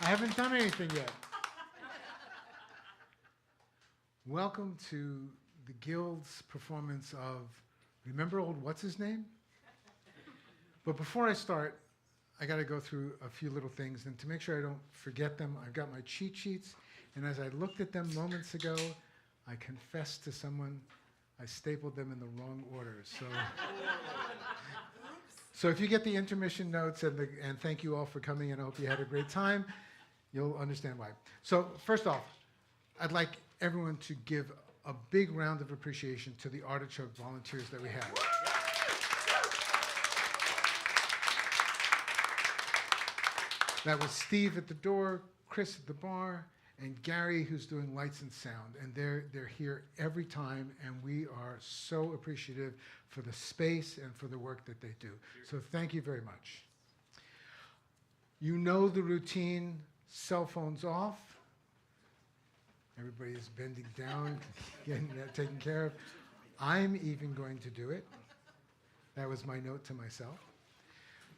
I haven't done anything yet. Welcome to the Guild's performance of, remember old what's-his-name? But before I start, I got to go through a few little things, and to make sure I don't forget them, I've got my cheat sheets, and as I looked at them moments ago, I confessed to someone I stapled them in the wrong order. So if you get the intermission notes, and thank you all for coming, and I hope you had a great time, you'll understand why. So first off, I'd like everyone to give a big round of appreciation to the Artichoke volunteers that we have. That was Steve at the door, Chris at the bar, and Gary, who's doing lights and sound. And they're here every time, and we are so appreciative for the space and for the work that they do. So thank you very much. You know the routine, cell phones off. Everybody is bending down, getting that taken care of. I'm even going to do it. That was my note to myself.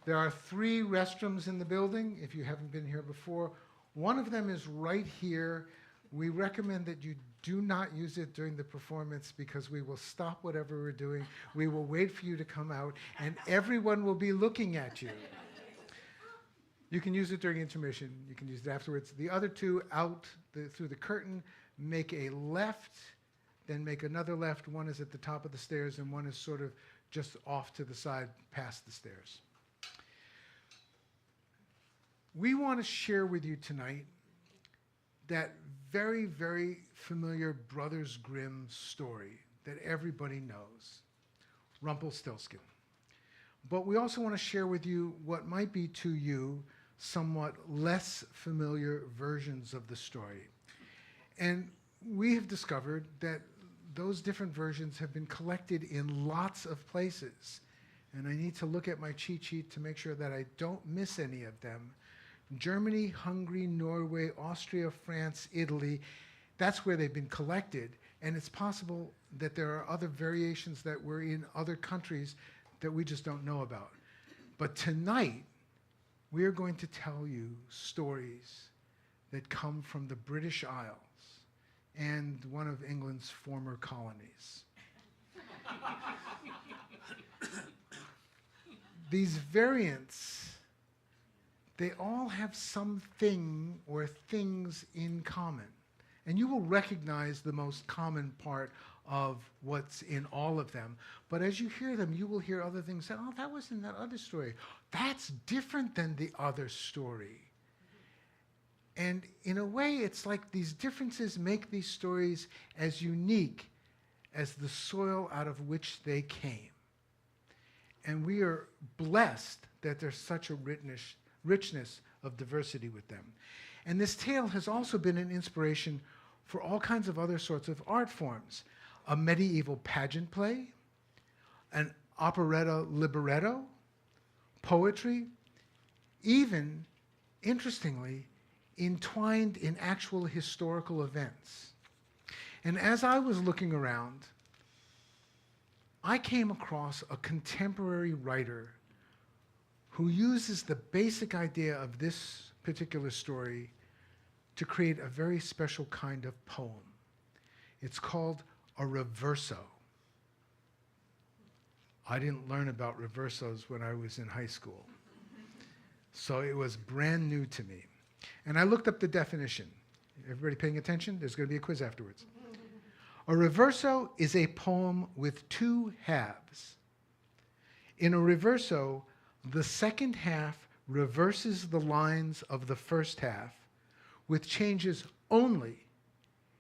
There are 3 restrooms in the building, if you haven't been here before. One of them is right here. We recommend that you do not use it during the performance because we will stop whatever we're doing. We will wait for you to come out, and everyone will be looking at you. You can use it during intermission. You can use it afterwards. The other 2 out through the curtain, make a left, then make another left. One is at the top of the stairs, and one is sort of just off to the side past the stairs. We want to share with you tonight that very, very familiar Brothers Grimm story that everybody knows, Rumpelstiltskin. But we also want to share with you what might be to you somewhat less familiar versions of the story. And we have discovered that those different versions have been collected in lots of places. And I need to look at my cheat sheet to make sure that I don't miss any of them. Germany, Hungary, Norway, Austria, France, Italy, that's where they've been collected. And it's possible that there are other variations that were in other countries that we just don't know about. But tonight, we are going to tell you stories that come from the British Isles and one of England's former colonies. These variants, they all have something or things in common. And you will recognize the most common part of what's in all of them. But as you hear them, you will hear other things say, oh, that was in that other story. That's different than the other story. And in a way, it's like these differences make these stories as unique as the soil out of which they came. And we are blessed that there's such a richness of diversity with them. And this tale has also been an inspiration for all kinds of other sorts of art forms. A medieval pageant play, an operetta libretto, poetry, even, interestingly, entwined in actual historical events. And as I was looking around, I came across a contemporary writer who uses the basic idea of this particular story to create a very special kind of poem. It's called a reverso. I didn't learn about reversos when I was in high school, so it was brand new to me. And I looked up the definition. Everybody paying attention? There's going to be a quiz afterwards. A reverso is a poem with 2 halves. In a reverso, the second half reverses the lines of the first half with changes only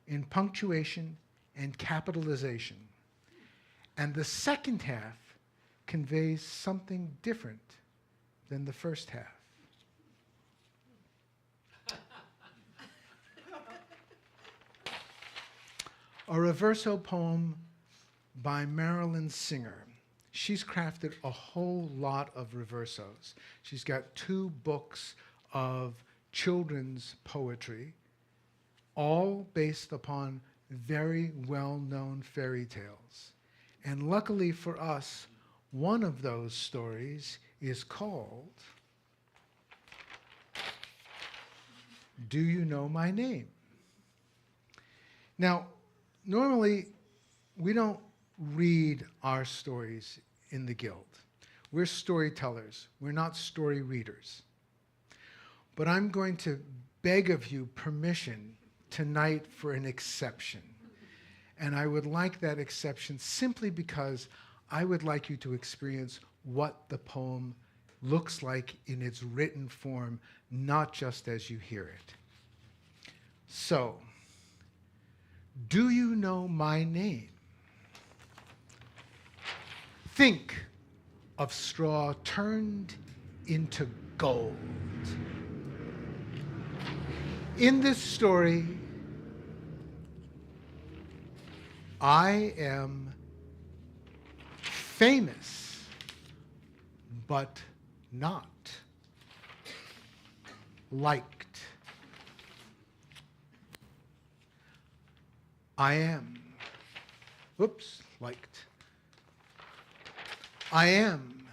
in punctuation and capitalization. And the second half conveys something different than the first half. A reverso poem by Marilyn Singer. She's crafted a whole lot of reversos. She's got 2 books of children's poetry, all based upon very well-known fairy tales. And luckily for us, one of those stories is called Do you know my name? Now, normally, we don't read our stories in the Guild. We're storytellers. We're not story readers. But I'm going to beg of you permission tonight for an exception. And I would like that exception simply because I would like you to experience what the poem looks like in its written form, not just as you hear it. So, do you know my name? Think of straw turned into gold. In this story, I am famous, but not liked. I am, liked. I am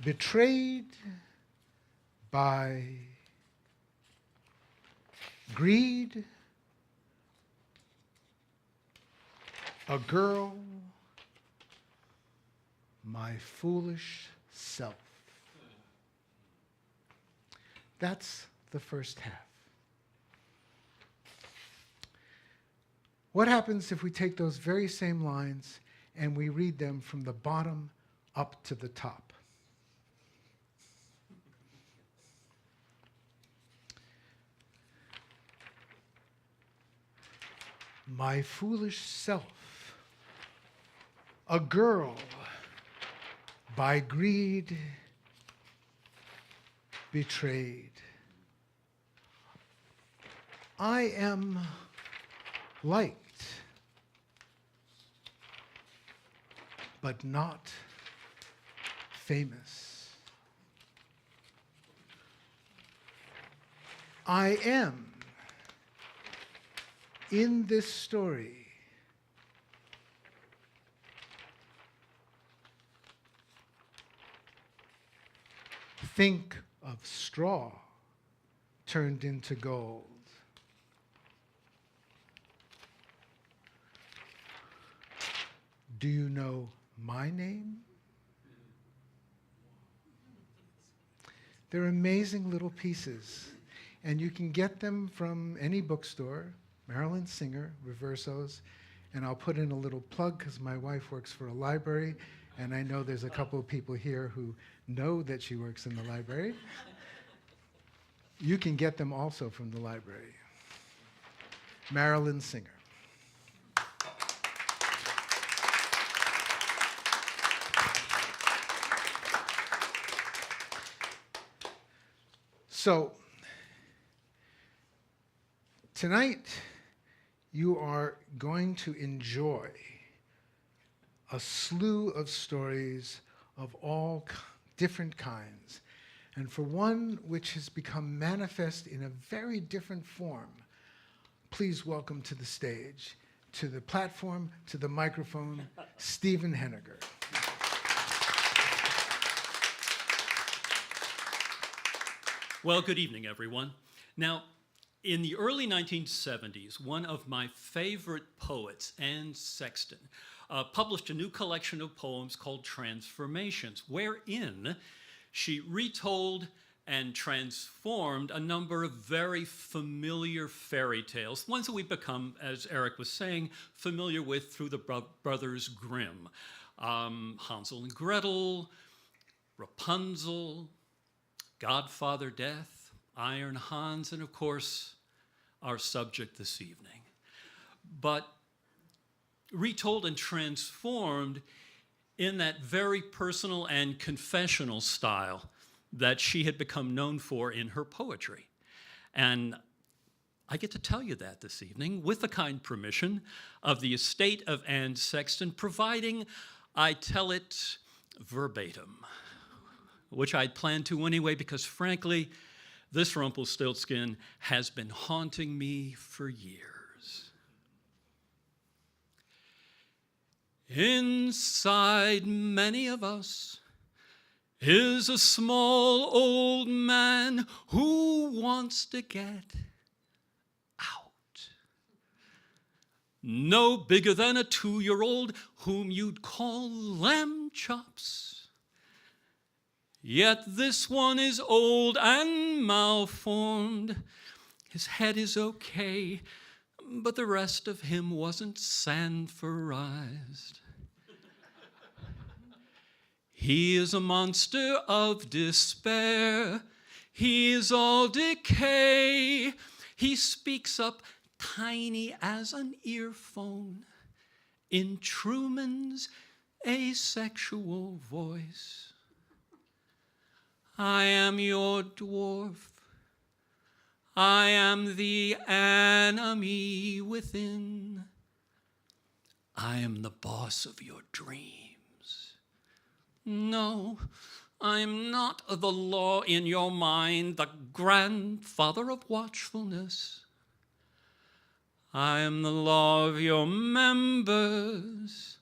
betrayed by greed, a girl, my foolish self. That's the first half. What happens if we take those very same lines and we read them from the bottom up to the top? My foolish self, a girl by greed betrayed. I am liked, but not famous. I am in this story think of straw turned into gold. Do you know my name? They're amazing little pieces, and you can get them from any bookstore, Marilyn Singer, Reversos, and I'll put in a little plug because my wife works for a library, and I know there's a couple of people here who know that she works in the library. You can get them also from the library. Marilyn Singer. So, tonight you are going to enjoy a slew of stories of all different kinds. And for one which has become manifest in a very different form, please welcome to the stage, to the platform, to the microphone, Stephen Henegar. Well, good evening, everyone. Now, in the early 1970s, one of my favorite poets, Anne Sexton, published a new collection of poems called Transformations, wherein she retold and transformed a number of very familiar fairy tales, ones that we've become, as Eric was saying, familiar with through the Brothers Grimm. Hansel and Gretel, Rapunzel, Godfather Death, Iron Hans, and of course, our subject this evening. But retold and transformed in that very personal and confessional style that she had become known for in her poetry. And I get to tell you that this evening with the kind permission of the estate of Anne Sexton, providing I tell it verbatim, which I'd planned to anyway, because frankly, this Rumpelstiltskin has been haunting me for years. Inside many of us is a small old man who wants to get out. No bigger than a 2-year-old whom you'd call lamb chops. Yet this one is old and malformed. His head is okay, but the rest of him wasn't Sanforized. He is a monster of despair. He is all decay. He speaks up tiny as an earphone in Truman's asexual voice. I am your dwarf. I am the enemy within. I am the boss of your dreams. No, I am not the law in your mind, the grandfather of watchfulness. I am the law of your members,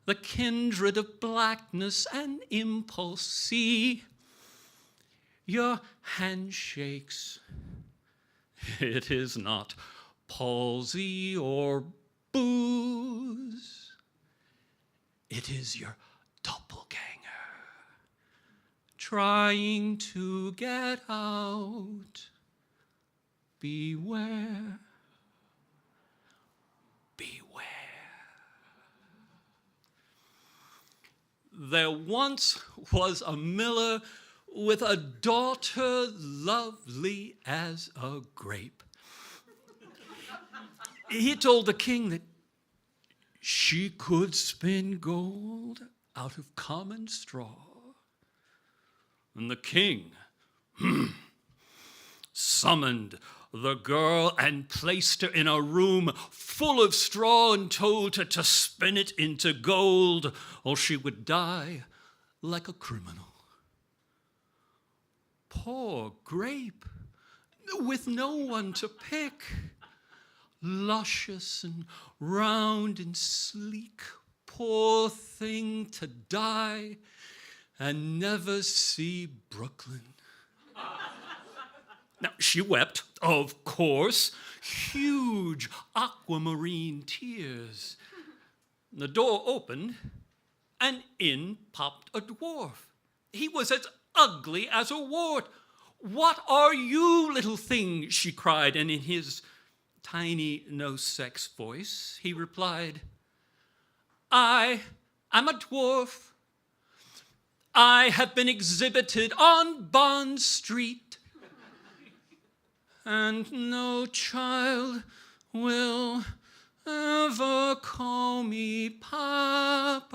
the kindred of blackness and impulse. See your handshakes. It is not palsy or booze. It is your doppelganger trying to get out. Beware. Beware. There once was a miller with a daughter lovely as a grape. He told the king that she could spin gold out of common straw. And the king summoned the girl and placed her in a room full of straw and told her to spin it into gold, or she would die like a criminal. Poor grape, with no one to pick, luscious and round and sleek, poor thing to die and never see Brooklyn. Now, she wept, of course, huge aquamarine tears. The door opened, and in popped a dwarf. He was as ugly as a wart. "What are you, little thing?" she cried, and in his tiny no-sex voice, he replied, "I am a dwarf. I have been exhibited on Bond Street, and no child will ever call me Papa.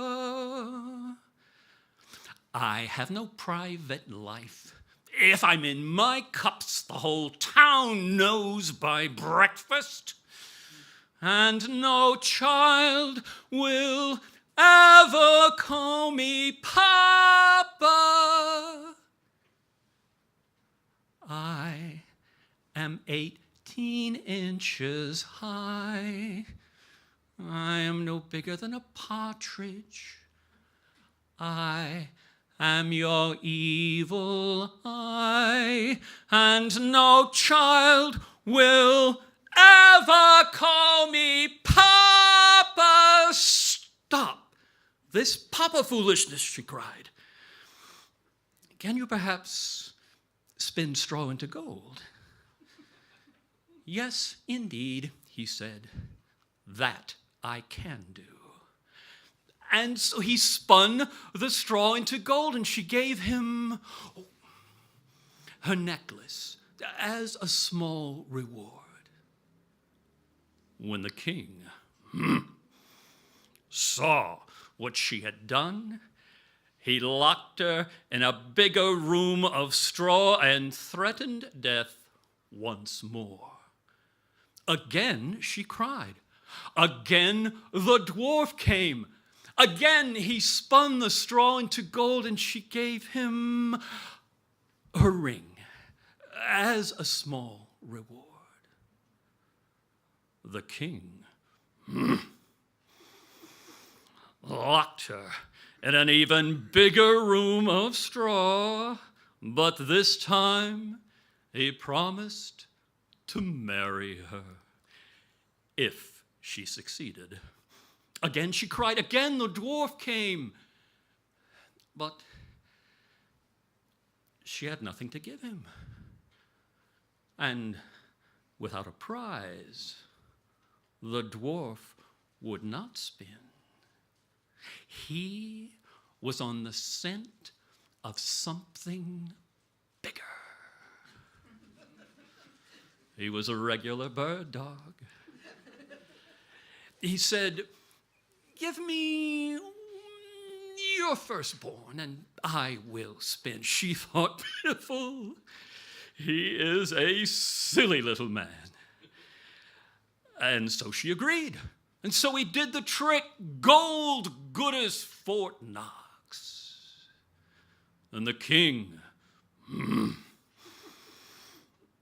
I have no private life. If I'm in my cups, the whole town knows by breakfast, and no child will ever call me Papa. I am 18 inches high. I am no bigger than a partridge. I am your evil eye, and no child will ever call me Papa." "Stop this Papa foolishness," she cried. "Can you perhaps spin straw into gold?" "Yes, indeed," he said, "that I can do." And so he spun the straw into gold, and she gave him her necklace as a small reward. When the king saw what she had done, he locked her in a bigger room of straw and threatened death once more. Again she cried. Again the dwarf came. Again he spun the straw into gold, and she gave him her ring as a small reward. The king locked her in an even bigger room of straw, but this time he promised to marry her if she succeeded. Again she cried, again the dwarf came, but she had nothing to give him. And without a prize, the dwarf would not spin. He was on the scent of something bigger. He was a regular bird dog. He said, "Give me your firstborn, and I will spin." She thought, pitiful, he is a silly little man. And so she agreed. And so he did the trick, gold good as Fort Knox. And the king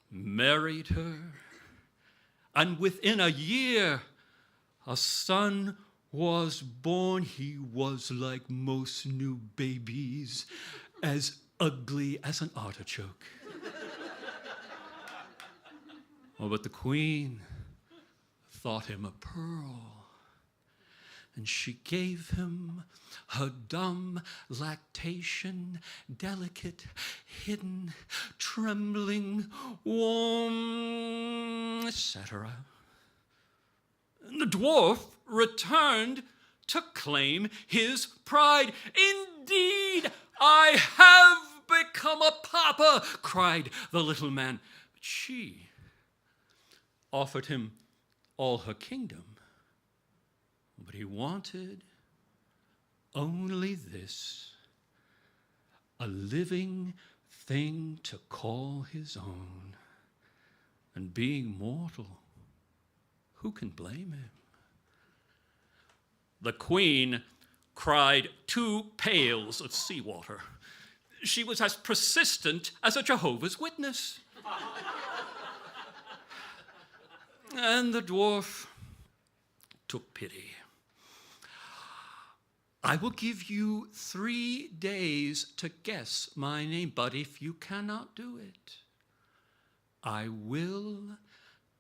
married her. And within a year, a son was born. He was like most new babies, as ugly as an artichoke. Oh, but the queen thought him a pearl, and she gave him her dumb lactation, delicate, hidden, trembling, warm, etc. The dwarf returned to claim his pride. "Indeed, I have become a papa," cried the little man. But she offered him all her kingdom, but he wanted only this, a living thing to call his own. And being mortal, who can blame him? The queen cried 2 pails of seawater. She was as persistent as a Jehovah's Witness. And the dwarf took pity. "I will give you 3 days to guess my name, but if you cannot do it, I will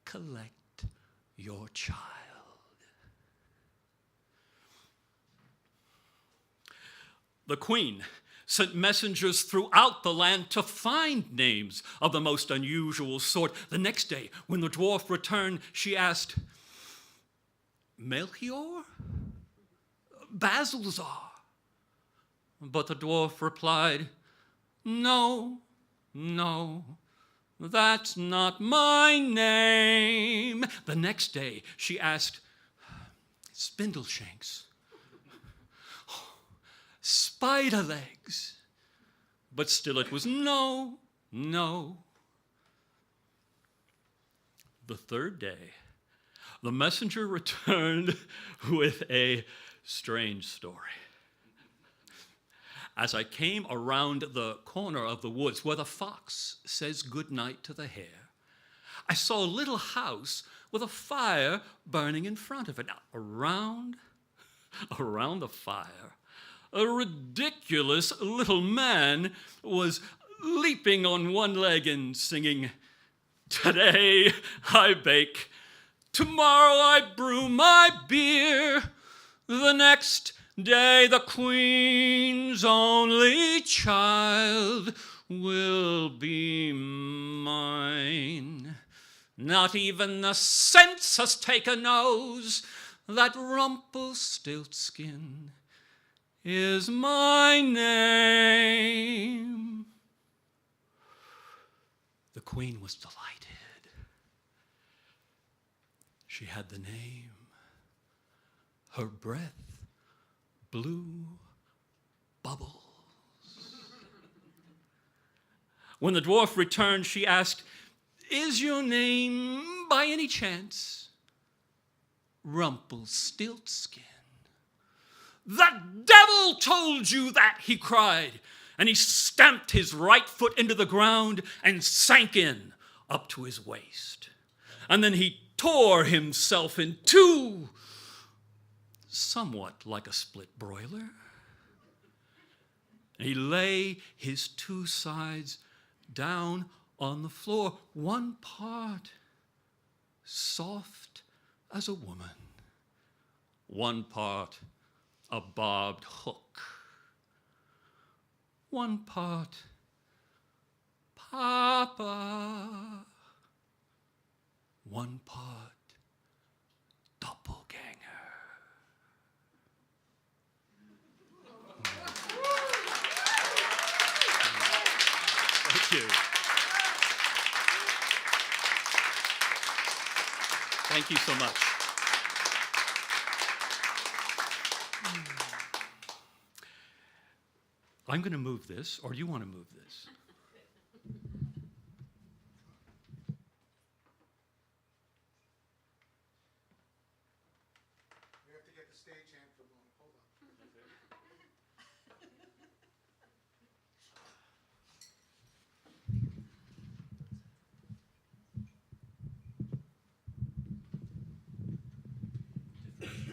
collect your child." The queen sent messengers throughout the land to find names of the most unusual sort. The next day, when the dwarf returned, she asked, "Melchior? Balthazar?" But the dwarf replied, "No, that's not my name." The next day, she asked, "Spindleshanks? Spider legs?" But still it was no. The third day, the messenger returned with a strange story. "As I came around the corner of the woods where the fox says goodnight to the hare, I saw a little house with a fire burning in front of it. Now, around the fire, a ridiculous little man was leaping on one leg and singing, 'Today I bake, tomorrow I brew my beer, the next day the queen's only child will be mine. Not even the census taker knows that Rumpelstiltskin is my name.'" The queen was delighted. She had the name. Her breath blew bubbles. When the dwarf returned, she asked, "Is your name, by any chance, Rumpelstiltskin?" "The devil told you that," he cried, and he stamped his right foot into the ground and sank in up to his waist. And then he tore himself in 2, somewhat like a split broiler. And he lay his two sides down on the floor, one part soft as a woman, one part a barbed hook, one part Papa, one part doppelganger. Thank you. Thank you so much. I'm going to move this, or do you want to move this? We have to get the stage hand for a moment. Hold on.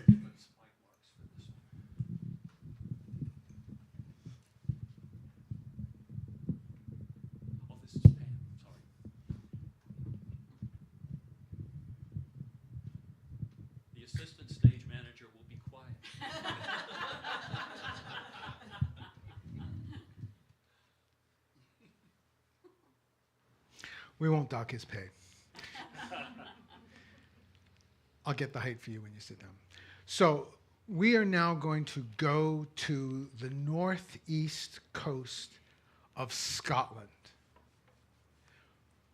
Different spike marks for this one. Oh, this is Pam. Sorry. The assistant stage manager will be quiet. We won't dock his pay. I'll get the height for you when you sit down. So we are now going to go to the northeast coast of Scotland,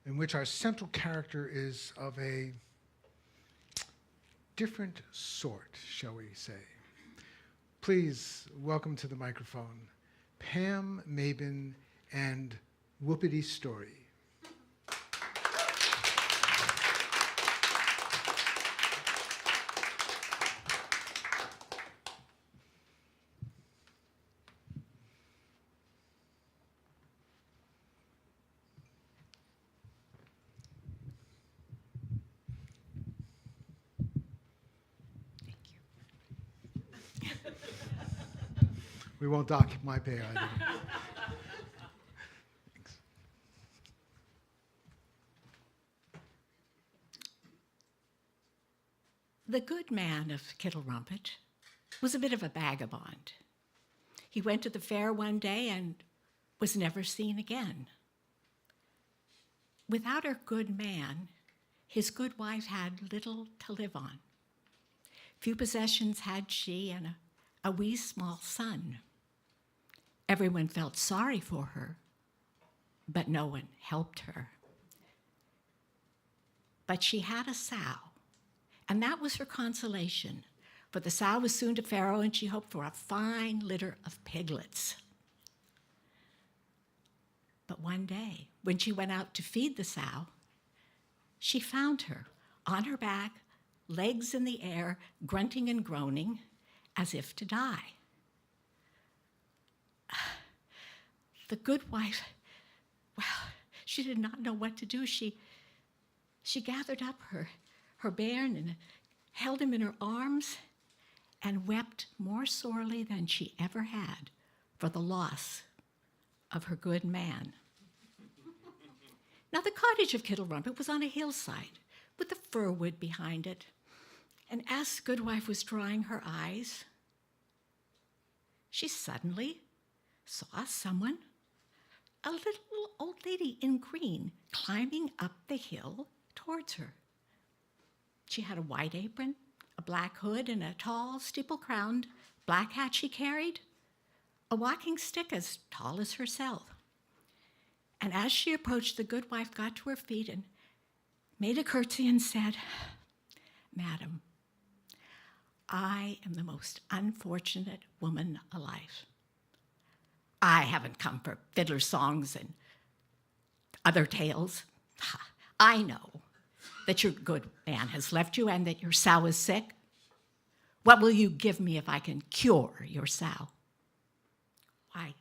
in which our central character is of a different sort, shall we say. Please welcome to the microphone Pam, Maben, and Whoopity Story. We won't dock my pay either. Thanks. The good man of Kittlerumpet was a bit of a vagabond. He went to the fair one day and was never seen again. Without her good man, his good wife had little to live on. Few possessions had she and a wee small son. Everyone felt sorry for her, but no one helped her. But she had a sow, and that was her consolation, for the sow was soon to farrow, and she hoped for a fine litter of piglets. But one day, when she went out to feed the sow, she found her on her back, legs in the air, grunting and groaning, as if to die. The good wife, well, she did not know what to do. She gathered up her bairn and held him in her arms and wept more sorely than she ever had for the loss of her good man. Now, the cottage of Kittlerumpet was on a hillside with the fir wood behind it. And as the good wife was drying her eyes, she suddenly saw someone, a little old lady in green, climbing up the hill towards her. She had a white apron, a black hood, and a tall, steeple-crowned black hat she carried, a walking stick as tall as herself. And as she approached, the good wife got to her feet and made a curtsy and said, "Madam, I am the most unfortunate woman alive. I haven't come for fiddler songs and other tales. I know that your good man has left you and that your sow is sick. What will you give me if I can cure your sow?" "Why,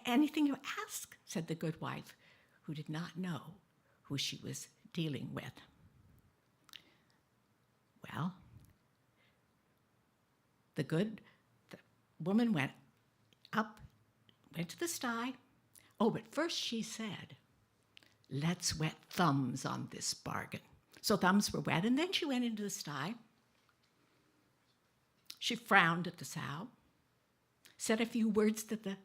anything you ask," said the good wife, who did not know who she was dealing with. Well, the woman went up, went to the sty. Oh, but first she said, let's wet thumbs on this bargain. So thumbs were wet, and then she went into the sty. She frowned at the sow, said a few words that the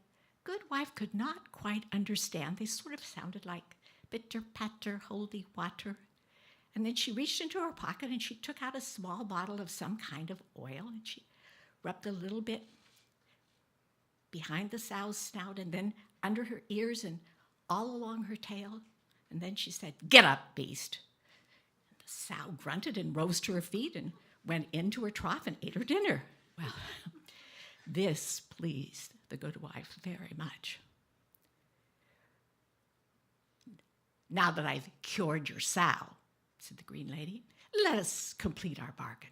good wife could not quite understand. They sort of sounded like bitter, patter, holy water. And then she reached into her pocket and she took out a small bottle of some kind of oil, and she rubbed a little bit behind the sow's snout and then under her ears and all along her tail. And then she said, get up, beast. And the sow grunted and rose to her feet and went into her trough and ate her dinner. Well, this pleased the good wife very much. Now that I've cured your sow, said the green lady, let us complete our bargain.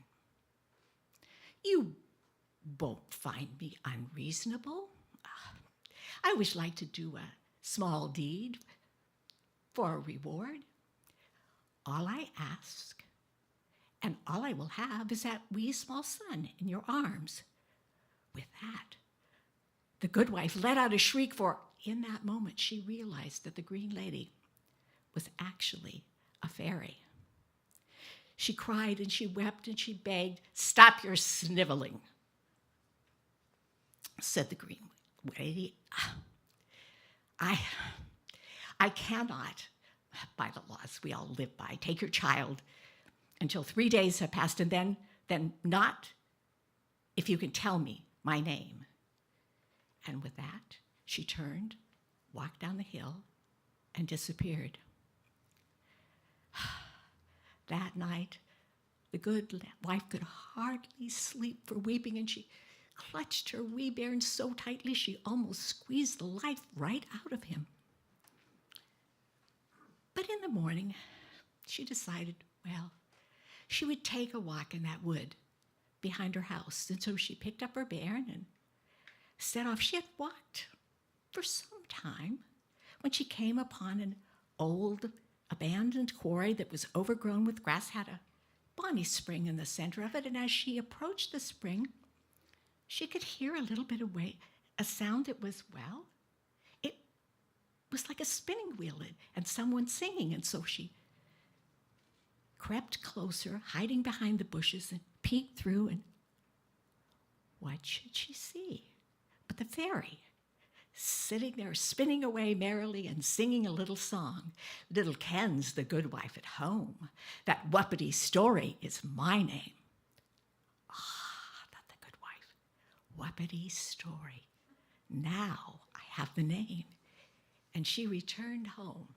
You won't find me unreasonable. I would like to do a small deed for a reward. All I ask, and all I will have, is that wee small son in your arms. With that, the good wife let out a shriek, for in that moment she realized that the green lady was actually a fairy. She cried and she wept and she begged, stop your sniveling, said the green lady. I cannot, by the laws we all live by, take your child until 3 days have passed, and then not if you can tell me my name. And with that, she turned, walked down the hill, and disappeared. That night, the good wife could hardly sleep for weeping, and she clutched her wee bairn so tightly she almost squeezed the life right out of him. But in the morning, she decided, well, she would take a walk in that wood behind her house. And so she picked up her bairn and set off. She had walked for some time when she came upon an old abandoned quarry that was overgrown with grass, had a bonny spring in the center of it. And as she approached the spring, she could hear a little bit away a sound that was, well, it was like a spinning wheel and someone singing. And so she crept closer, hiding behind the bushes, and peeked through, and what should she see but the fairy sitting there spinning away merrily and singing a little song. Little kens the good wife at home, that whuppity story is my name. Ah, thought the good wife, whuppity story. Now I have the name. And she returned home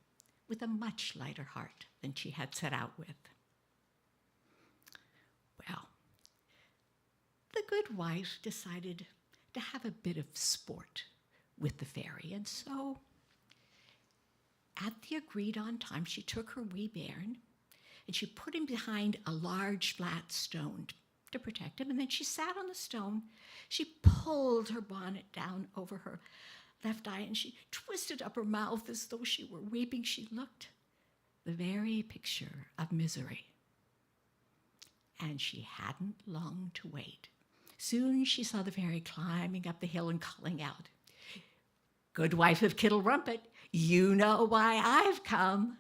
with a much lighter heart than she had set out with. Well, the good wife decided to have a bit of sport with the fairy, and so at the agreed on time, she took her wee bairn and she put him behind a large flat stone to protect him, and then she sat on the stone. She pulled her bonnet down over her left eye and she twisted up her mouth as though she were weeping. She looked the very picture of misery. And she hadn't long to wait. Soon she saw the fairy climbing up the hill and calling out, "Good wife of Kittlerumpet, you know why I've come."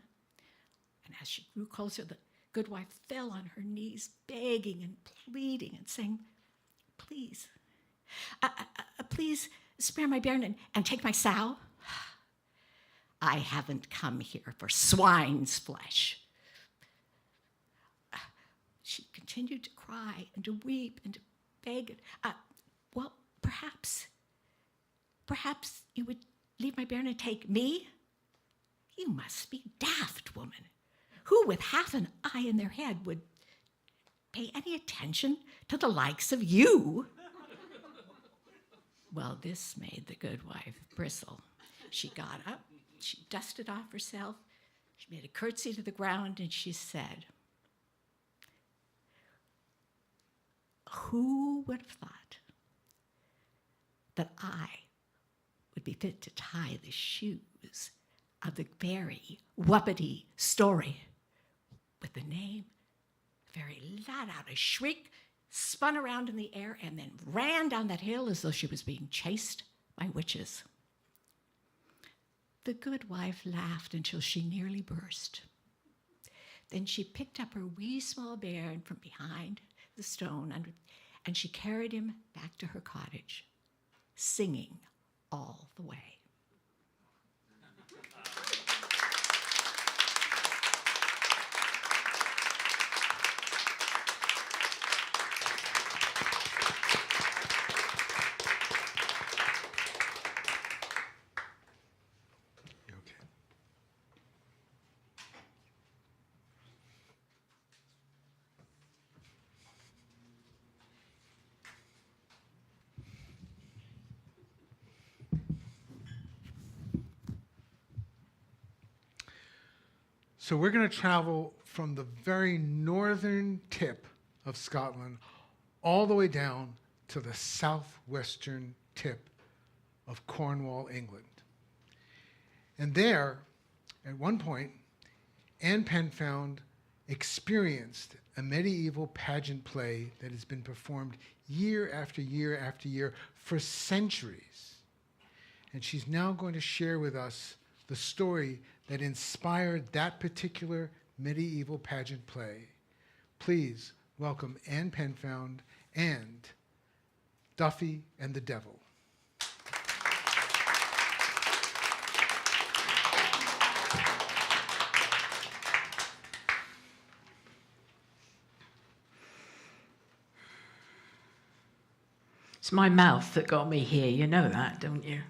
And as she grew closer, the good wife fell on her knees, begging and pleading and saying, "Please, please spare my bairn and take my sow. I haven't come here for swine's flesh." She continued to cry and to weep and to beg. "Well, perhaps you would leave my bairn and take me?" "You must be daft, woman. Who with half an eye in their head would pay any attention to the likes of you?" Well, this made the good wife bristle. She got up, she dusted off herself, she made a curtsy to the ground, and she said, "Who would have thought that I would be fit to tie the shoes of the fairy whuppity story?" With the name, the fairy let out a shriek, spun around in the air, and then ran down that hill as though she was being chased by witches. The good wife laughed until she nearly burst. Then she picked up her wee small bairn from behind the stone and she carried him back to her cottage, singing all the way. So we're going to travel from the very northern tip of Scotland all the way down to the southwestern tip of Cornwall, England. And there, at one point, Anne Penfound experienced a medieval pageant play that has been performed year after year after year for centuries. And she's now going to share with us the story that inspired that particular medieval pageant play. Please welcome Anne Penfound and Duffy and the Devil. It's my mouth that got me here, you know that, don't you?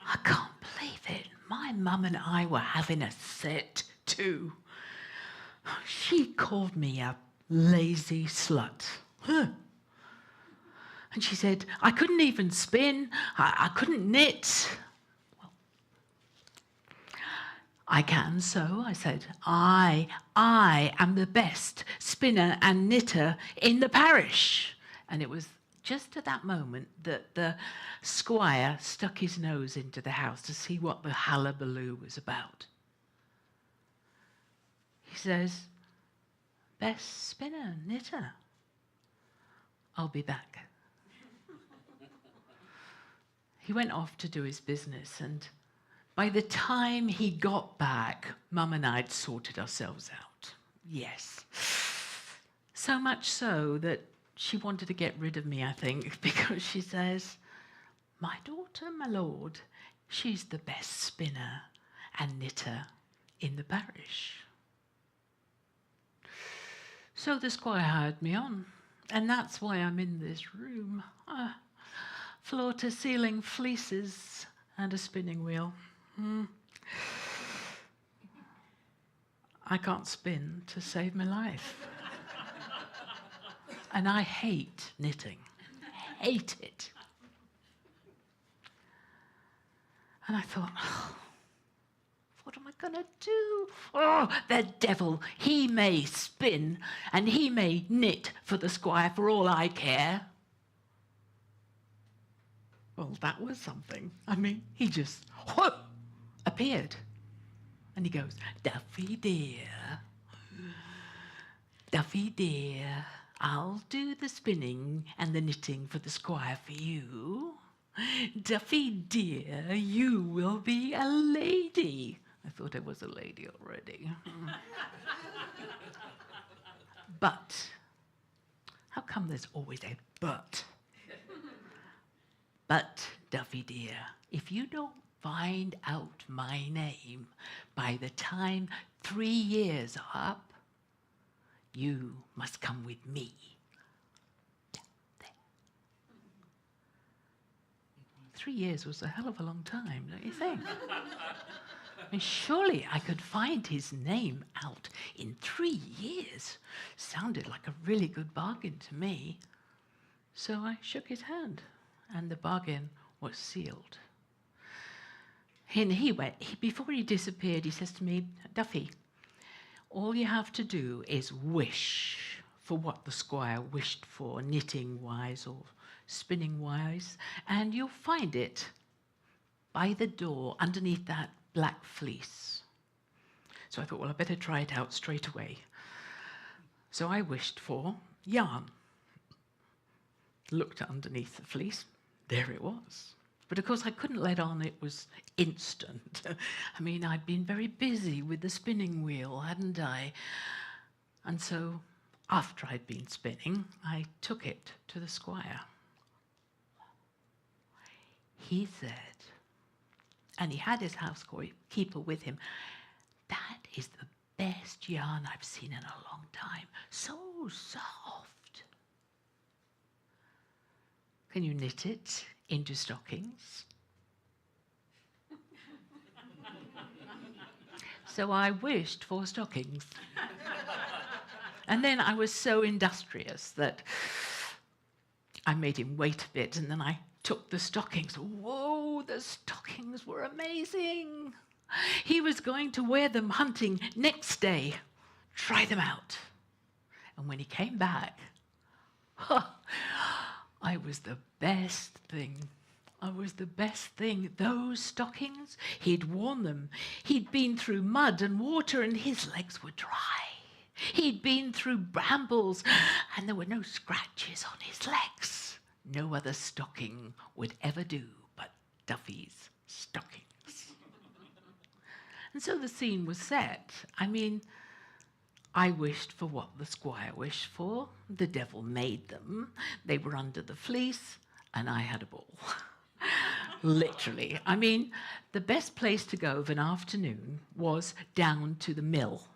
I can't believe it. My mum and I were having a set too. She called me a lazy slut. Huh. And she said, I couldn't even spin, I couldn't knit. Well, I can sew, I said. I am the best spinner and knitter in the parish. And it was just at that moment that the squire stuck his nose into the house to see what the hullabaloo was about. He says, best spinner, knitter. I'll be back. He went off to do his business, and by the time he got back, Mum and I'd sorted ourselves out. Yes. So much so that she wanted to get rid of me, I think, because she says, my daughter, my lord, she's the best spinner and knitter in the parish. So the squire hired me on, and that's why I'm in this room. Floor-to-ceiling fleeces and a spinning wheel. I can't spin to save my life. And I hate knitting. Hate it. And I thought, oh, what am I going to do? Oh, the devil, he may spin and he may knit for the squire for all I care. Well, that was something. I mean, he just appeared. And he goes, Duffy dear, Duffy dear, I'll do the spinning and the knitting for the squire for you. Duffy dear, you will be a lady. I thought I was a lady already. But, how come there's always a but? But, Duffy dear, if you don't find out my name by the time 3 years are up, you must come with me. There. 3 years was a hell of a long time, don't you think? I mean, surely I could find his name out in 3 years. Sounded like a really good bargain to me. So I shook his hand, and the bargain was sealed. And before he disappeared, he says to me, Duffy, all you have to do is wish for what the squire wished for, knitting-wise or spinning-wise, and you'll find it by the door underneath that black fleece. So I thought, well, I better try it out straight away. So I wished for yarn. Looked underneath the fleece, there it was. But of course, I couldn't let on it was instant. I mean, I'd been very busy with the spinning wheel, hadn't I? And so, after I'd been spinning, I took it to the squire. He said, and he had his housekeeper with him, "That is the best yarn I've seen in a long time. So soft. Can you knit it into stockings?" So I wished for stockings. And then I was so industrious that I made him wait a bit, and then I took the stockings. Whoa, the stockings were amazing. He was going to wear them hunting next day. Try them out. And when he came back, I was the best thing. I was the best thing. Those stockings, he'd worn them. He'd been through mud and water, and his legs were dry. He'd been through brambles, and there were no scratches on his legs. No other stocking would ever do but Duffy's stockings. And so the scene was set. I mean, I wished for what the squire wished for. The devil made them. They were under the fleece, and I had a ball. Literally. I mean, the best place to go of an afternoon was down to the mill.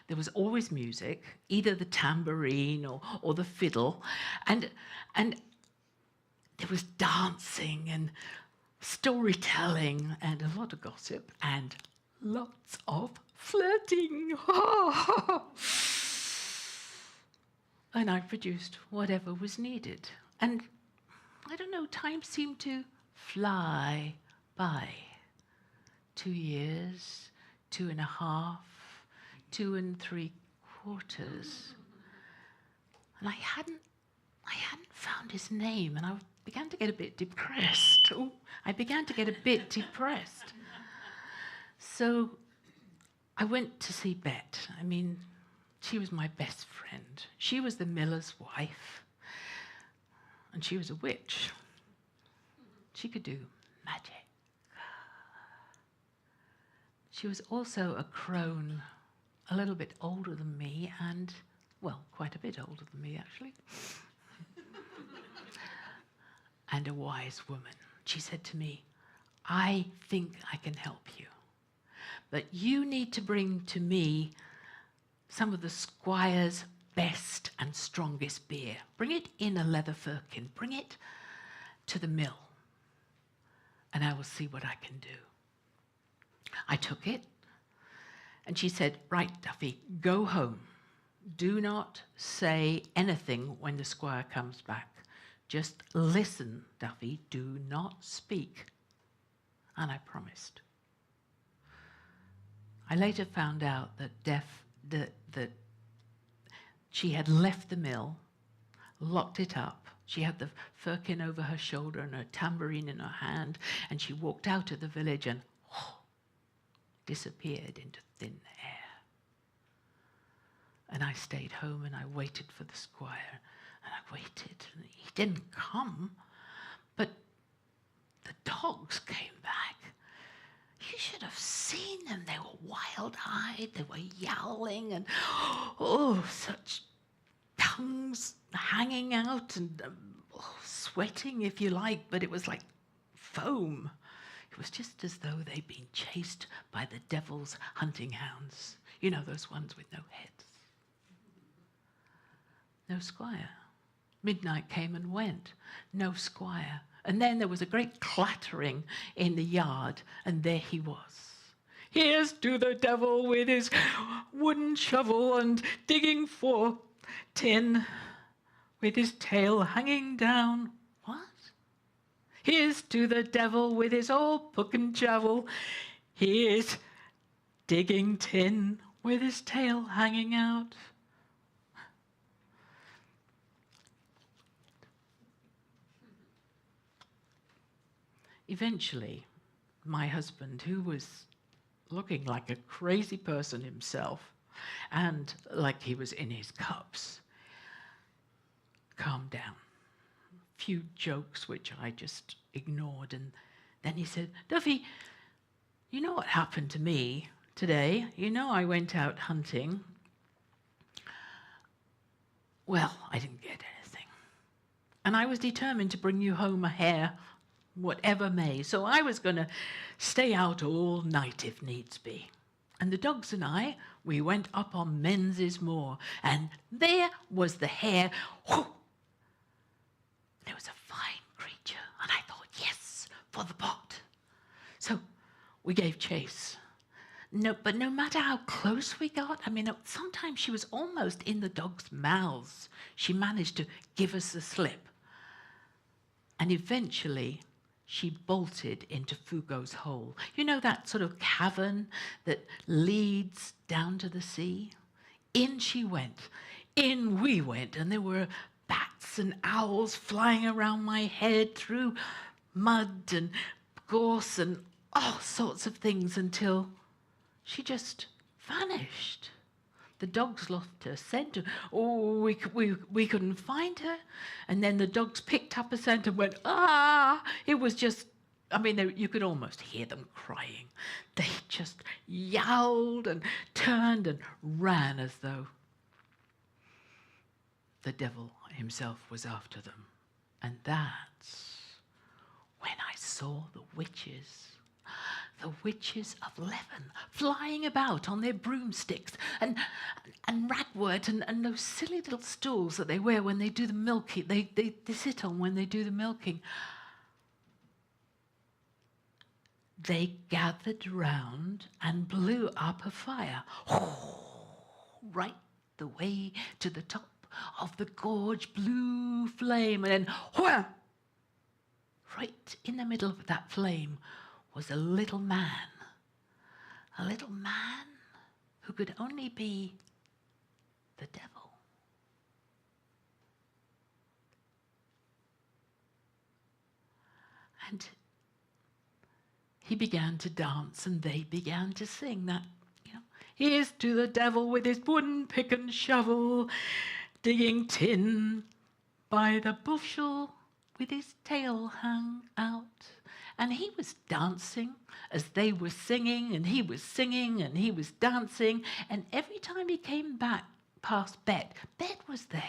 There was always music, either the tambourine or the fiddle, and there was dancing and storytelling and a lot of gossip and lots of flirting. And I produced whatever was needed. And I don't know, time seemed to fly by. 2 years, 2.5, 2 3/4. And I hadn't found his name, and I began to get a bit depressed. So I went to see Bet. I mean, she was my best friend. She was the miller's wife, and she was a witch. She could do magic. She was also a crone, a little bit older than me, and, well, quite a bit older than me, actually. And a wise woman. She said to me, "I think I can help you, but you need to bring to me some of the squire's best and strongest beer. Bring it in a leather firkin. Bring it to the mill, and I will see what I can do." I took it, and she said, "Right, Duffy, go home. Do not say anything when the squire comes back. Just listen, Duffy, do not speak." And I promised. I later found out that she had left the mill, locked it up. She had the firkin over her shoulder and her tambourine in her hand, and she walked out of the village and disappeared into thin air. And I stayed home and I waited for the squire, and I waited, and he didn't come, but the dogs came back. You should have seen them. They were wild-eyed, they were yowling, and such tongues hanging out and sweating, if you like, but it was like foam. It was just as though they'd been chased by the devil's hunting hounds. You know, those ones with no heads. No squire. Midnight came and went. No squire. And then there was a great clattering in the yard, and there he was. "Here's to the devil with his wooden shovel and digging for tin, with his tail hanging down." What? "Here's to the devil with his old puck and shovel. Here's digging tin with his tail hanging out." Eventually, my husband, who was looking like a crazy person himself and like he was in his cups, calmed down. A few jokes which I just ignored. And then he said, Duffy, you know what happened to me today? You know I went out hunting. Well, I didn't get anything. And I was determined to bring you home a hare, whatever may. So I was going to stay out all night if needs be. And the dogs and I, we went up on Menzies Moor. And there was the hare. Whoo! And it was a fine creature. And I thought, yes, for the pot. So we gave chase. But no matter how close we got, I mean, sometimes she was almost in the dogs' mouths. She managed to give us the slip. And eventually, she bolted into Foucault's hole. You know that sort of cavern that leads down to the sea? In she went. In we went. And there were bats and owls flying around my head through mud and gorse and all sorts of things until she just vanished. The dogs lost her scent. Oh, we couldn't find her. And then the dogs picked up a scent and went, ah! It was just, I mean, you could almost hear them crying. They just yowled and turned and ran as though the devil himself was after them. And that's when I saw the witches of Leven flying about on their broomsticks and ragwort and those silly little stools that they wear when they do the milking. They sit on when they do the milking. They gathered round and blew up a fire, right the way to the top of the gorge blue flame, and then right in the middle of that flame was a little man who could only be the devil. And he began to dance and they began to sing that, here's to the devil with his wooden pick and shovel, digging tin by the bushel with his tail hung out. And he was dancing as they were singing, and he was singing, and he was dancing. And every time he came back past Bet was there.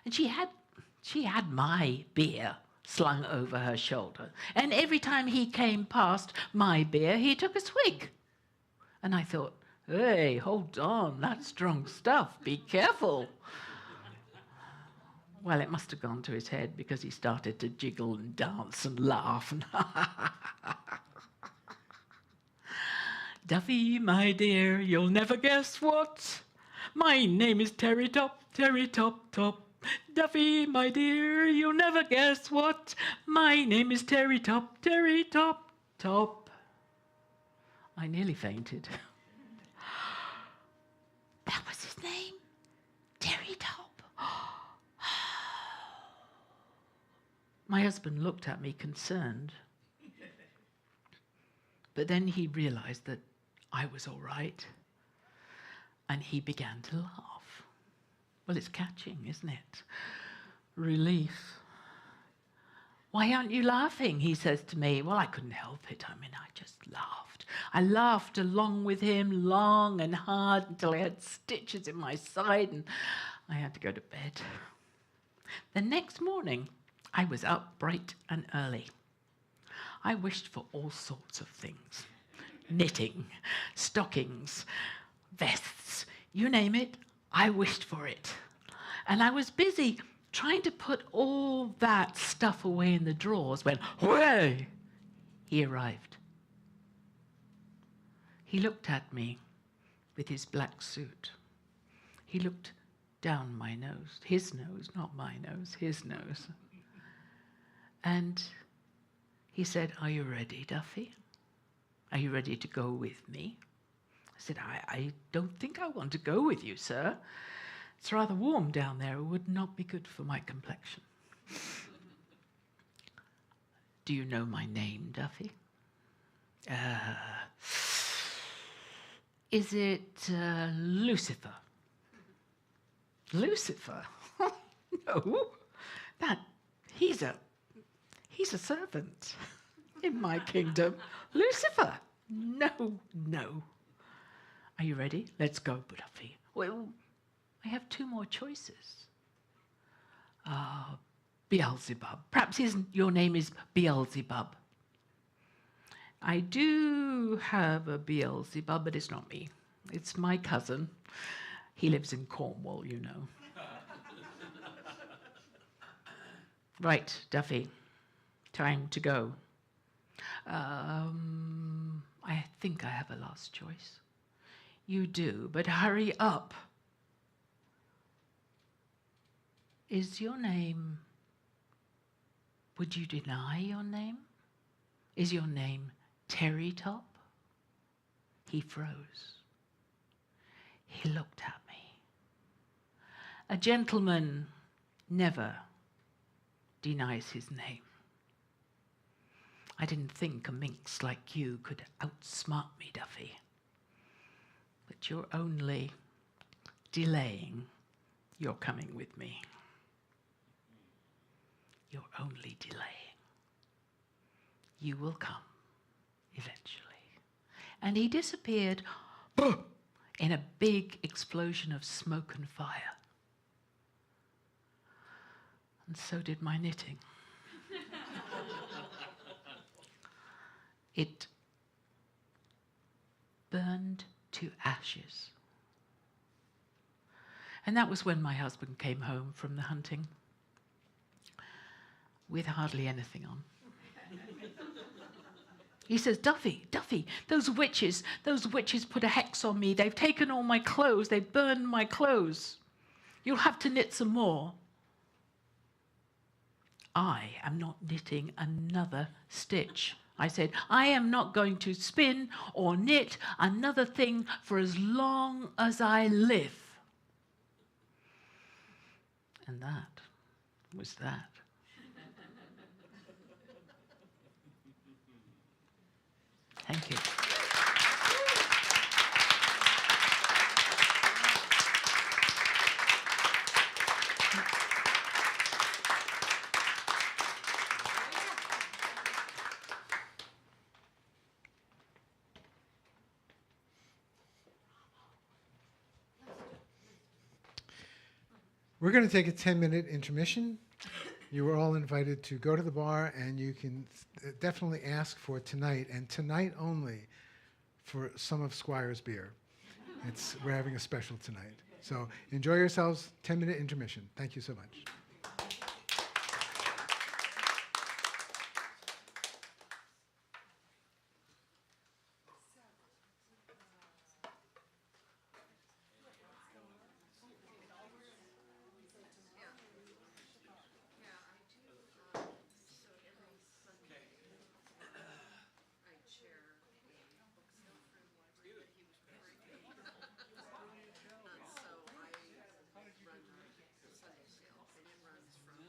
And she had my beer slung over her shoulder. And every time he came past my beer, he took a swig. And I thought, hey, hold on, that's strong stuff, be careful. Well, it must have gone to his head because he started to jiggle and dance and laugh. Duffy, my dear, you'll never guess what. My name is Terry Top, Top. Duffy, my dear, you'll never guess what. My name is Terry Top, Top. I nearly fainted. That was his name, Terry Top. My husband looked at me concerned. But then he realized that I was all right. And he began to laugh. Well, it's catching, isn't it? Relief. Why aren't you laughing? He says to me. Well, I couldn't help it. I mean, I just laughed. I laughed along with him long and hard until I had stitches in my side and I had to go to bed. The next morning, I was up bright and early. I wished for all sorts of things. Knitting, stockings, vests, you name it, I wished for it. And I was busy trying to put all that stuff away in the drawers when, whey, he arrived. He looked at me with his black suit. He looked down my nose, his nose, not my nose, his nose. And he said, are you ready, Duffy? Are you ready to go with me? I said, I don't think I want to go with you, sir. It's rather warm down there. It would not be good for my complexion. Do you know my name, Duffy? Is it Lucifer? Lucifer? No. He's a servant in my kingdom. Lucifer. No, no. Are you ready? Let's go, Buffy. Well, I have two more choices. Beelzebub. Perhaps your name is Beelzebub. I do have a Beelzebub, but it's not me. It's my cousin. He lives in Cornwall, you know. Right, Duffy. Time to go. I think I have a last choice. You do, but hurry up. Is your name... Would you deny your name? Is your name Terry Top? He froze. He looked at me. A gentleman never denies his name. I didn't think a minx like you could outsmart me, Duffy. But you're only delaying your coming with me. You're only delaying. You will come eventually. And he disappeared in a big explosion of smoke and fire. And so did my knitting. It burned to ashes. And that was when my husband came home from the hunting with hardly anything on. He says, Duffy, those witches put a hex on me. They've taken all my clothes. They've burned my clothes. You'll have to knit some more. I am not knitting another stitch. I said, I am not going to spin or knit another thing for as long as I live. And that was that. Thank you. We're going to take a 10-minute intermission. You were all invited to go to the bar, and you can definitely ask for tonight, and tonight only, for some of Squire's beer. We're having a special tonight. So enjoy yourselves. 10-minute intermission. Thank you so much. So I run Sunday sales, and it runs from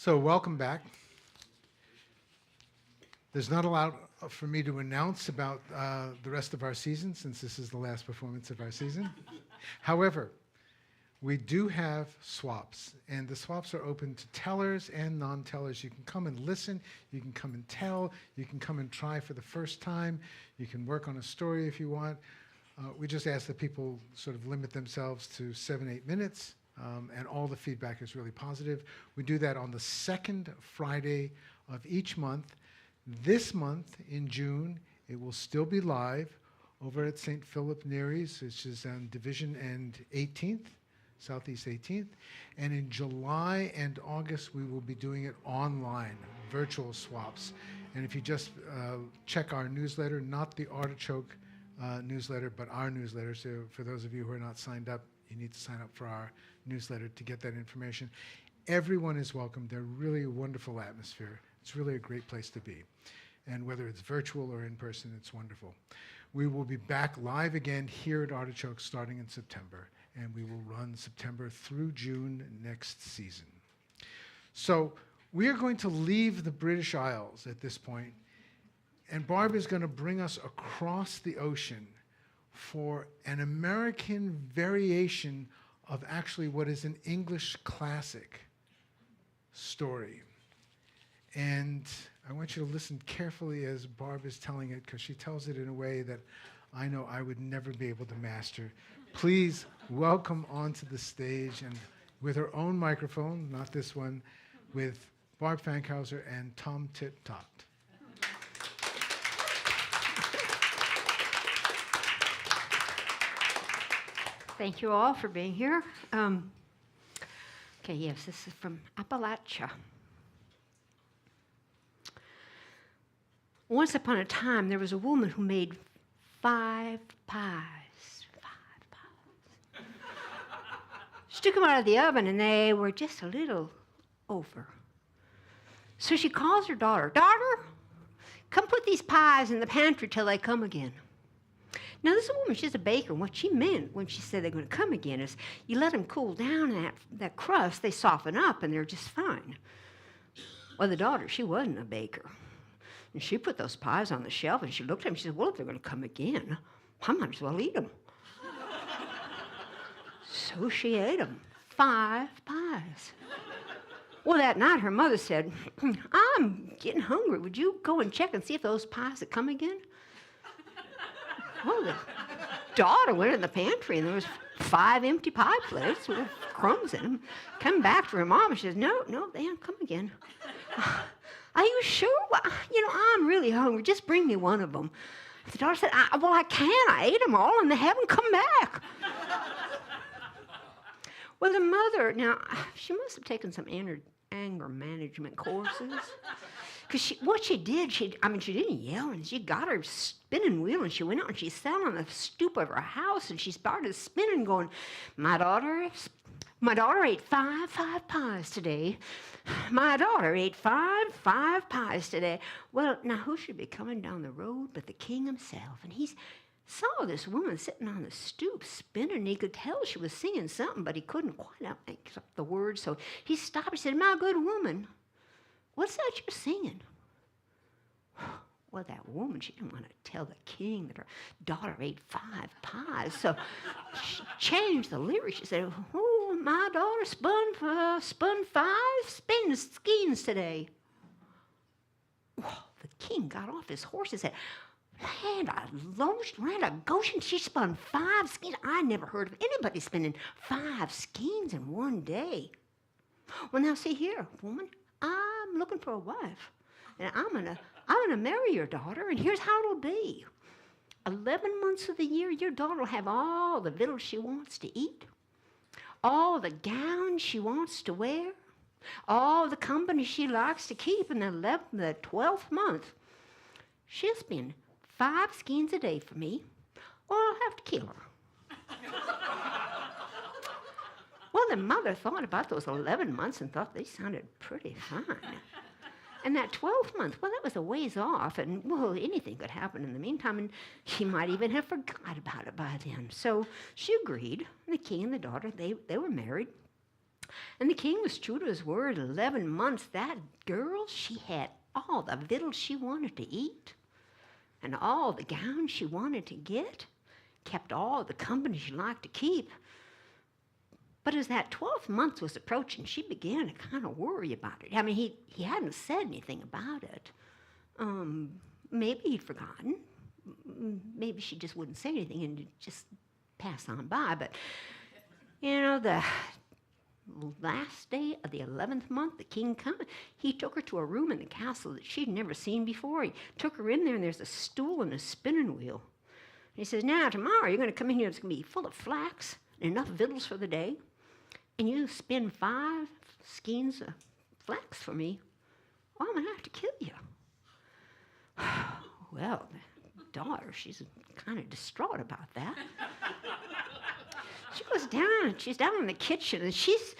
So welcome back. There's not a lot for me to announce about the rest of our season, since this is the last performance of our season. However, we do have swaps, and the swaps are open to tellers and non-tellers. You can come and listen, you can come and tell, you can come and try for the first time, you can work on a story if you want. We just ask that people sort of limit themselves to 7-8 minutes, and all the feedback is really positive. We do that on the second Friday of each month. This month, in June, it will still be live over at St. Philip Neary's, which is on Division and 18th. Southeast 18th. And in July and August, we will be doing it online, virtual swaps. And if you just check our newsletter, not the Artichoke newsletter, but our newsletter. So for those of you who are not signed up, you need to sign up for our newsletter to get that information. Everyone is welcome. They're really a wonderful atmosphere. It's really a great place to be. And whether it's virtual or in person, it's wonderful. We will be back live again here at Artichoke starting in September. And we will run September through June next season. So we are going to leave the British Isles at this point, and Barb is going to bring us across the ocean for an American variation of actually what is an English classic story. And I want you to listen carefully as Barb is telling it, because she tells it in a way that I know I would never be able to master. Please welcome onto the stage, and with her own microphone, not this one, with Barb Fankhauser and Tom Tit-Tot. Thank you all for being here. Okay, yes, this is from Appalachia. Once upon a time, there was a woman who made 5 pies. She took them out of the oven, and they were just a little over. So she calls her daughter, "Daughter, come put these pies in the pantry till they come again." Now, this woman, she's a baker, and what she meant when she said they're going to come again is you let them cool down, and that crust, they soften up, and they're just fine. Well, the daughter, she wasn't a baker. And she put those pies on the shelf, and she looked at them, and she said, "Well, if they're going to come again, I might as well eat them." So she ate them, 5 pies. Well, that night her mother said, "I'm getting hungry. Would you go and check and see if those pies had come again?" Well, the daughter went in the pantry, and there was 5 empty pie plates with crumbs in them. Come back to her mom, and she says, "No, they haven't come again." "Are you sure? Well, I'm really hungry. Just bring me one of them." The daughter said, "Well, I can't. I ate them all, and they haven't come back." Well, the mother, now, she must have taken some anger management courses. Because what she did, she didn't yell, and she got her spinning wheel, and she went out and she sat on the stoop of her house, and she started spinning, going, My daughter ate five pies today. My daughter ate five pies today. Well, now who should be coming down the road but the king himself? And he saw this woman sitting on the stoop spinning, and he could tell she was singing something, but he couldn't quite make up the words, so he stopped and said, "My good woman, what's that you're singing?" Well, that woman, she didn't want to tell the king that her daughter ate 5 pies, so she changed the lyrics. She said, "Oh, my daughter spun 5 skeins today." Well, the king got off his horse and said, Land of Goshen, she spun 5 skeins. I never heard of anybody spinning 5 skeins in one day. Well, now see here, woman, I'm looking for a wife, and I'm gonna marry your daughter, and here's how it'll be. 11 months of the year, your daughter will have all the victuals she wants to eat, all the gowns she wants to wear, all the company she likes to keep. In the 12th month, she'll spend 5 skeins a day for me, or I'll have to kill her. Well, the mother thought about those 11 months and thought they sounded pretty fine. And that 12th month, well, that was a ways off, and, well, anything could happen in the meantime, and she might even have forgot about it by then. So she agreed. The king and the daughter, they were married. And the king was true to his word. 11 months, that girl, she had all the victuals she wanted to eat and all the gowns she wanted to get, kept all the company she liked to keep. But as that 12th month was approaching, she began to kind of worry about it. I mean, he hadn't said anything about it. Maybe he'd forgotten. Maybe she just wouldn't say anything and just pass on by. But, the last day of the 11th month, the king come. He took her to a room in the castle that she'd never seen before. He took her in there, and there's a stool and a spinning wheel. He says, now, tomorrow, you're going to come in here. It's going to be full of flax and enough victuals for the day. And you spin 5 skeins of flax for me, or I'm going to have to kill you. Well, the daughter, she's kind of distraught about that. She goes down, she's down in the kitchen, and she's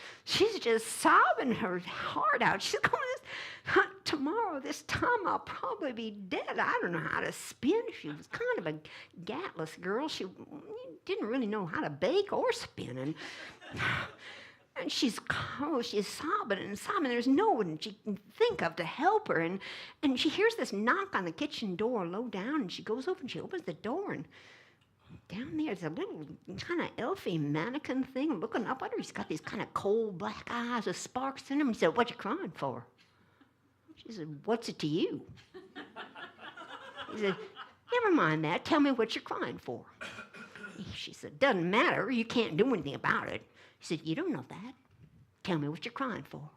just sobbing her heart out. She's going, tomorrow, this time, I'll probably be dead. I don't know how to spin. She was kind of a gatless girl. She didn't really know how to bake or spin. And she's sobbing and sobbing. There's no one she can think of to help her. And she hears this knock on the kitchen door low down, and she goes over and she opens the door, and down there's a little kind of elfy mannequin thing looking up at her. He's got these kind of cold black eyes with sparks in them. He said, what you crying for? She said, what's it to you? He said, never mind that. Tell me what you're crying for. She said, doesn't matter. You can't do anything about it. He said, you don't know that. Tell me what you're crying for.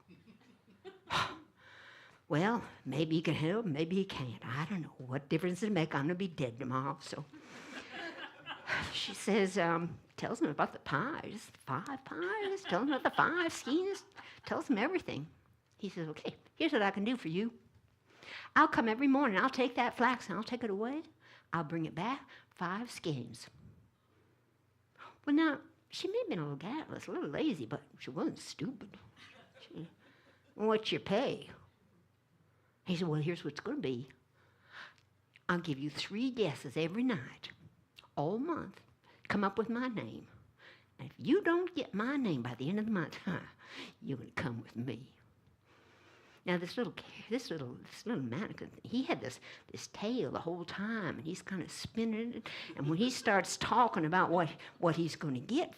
Well, maybe you can help, maybe you can't. I don't know. What difference does it make? I'm going to be dead tomorrow. So she says, tells him about the pies. 5 pies. Tells him about the 5 skeins. Tells him everything. He says, okay, here's what I can do for you. I'll come every morning. I'll take that flax and I'll take it away. I'll bring it back, 5 skeins. Well, now, she may have been a little gatless, a little lazy, but she wasn't stupid. What's your pay? He said, well, here's what it's going to be. I'll give you 3 guesses every night, all month. Come up with my name. And if you don't get my name by the end of the month, you're going to come with me. Now, this little mannequin, he had this tail the whole time, and he's kind of spinning it. And when he starts talking about what he's going to get,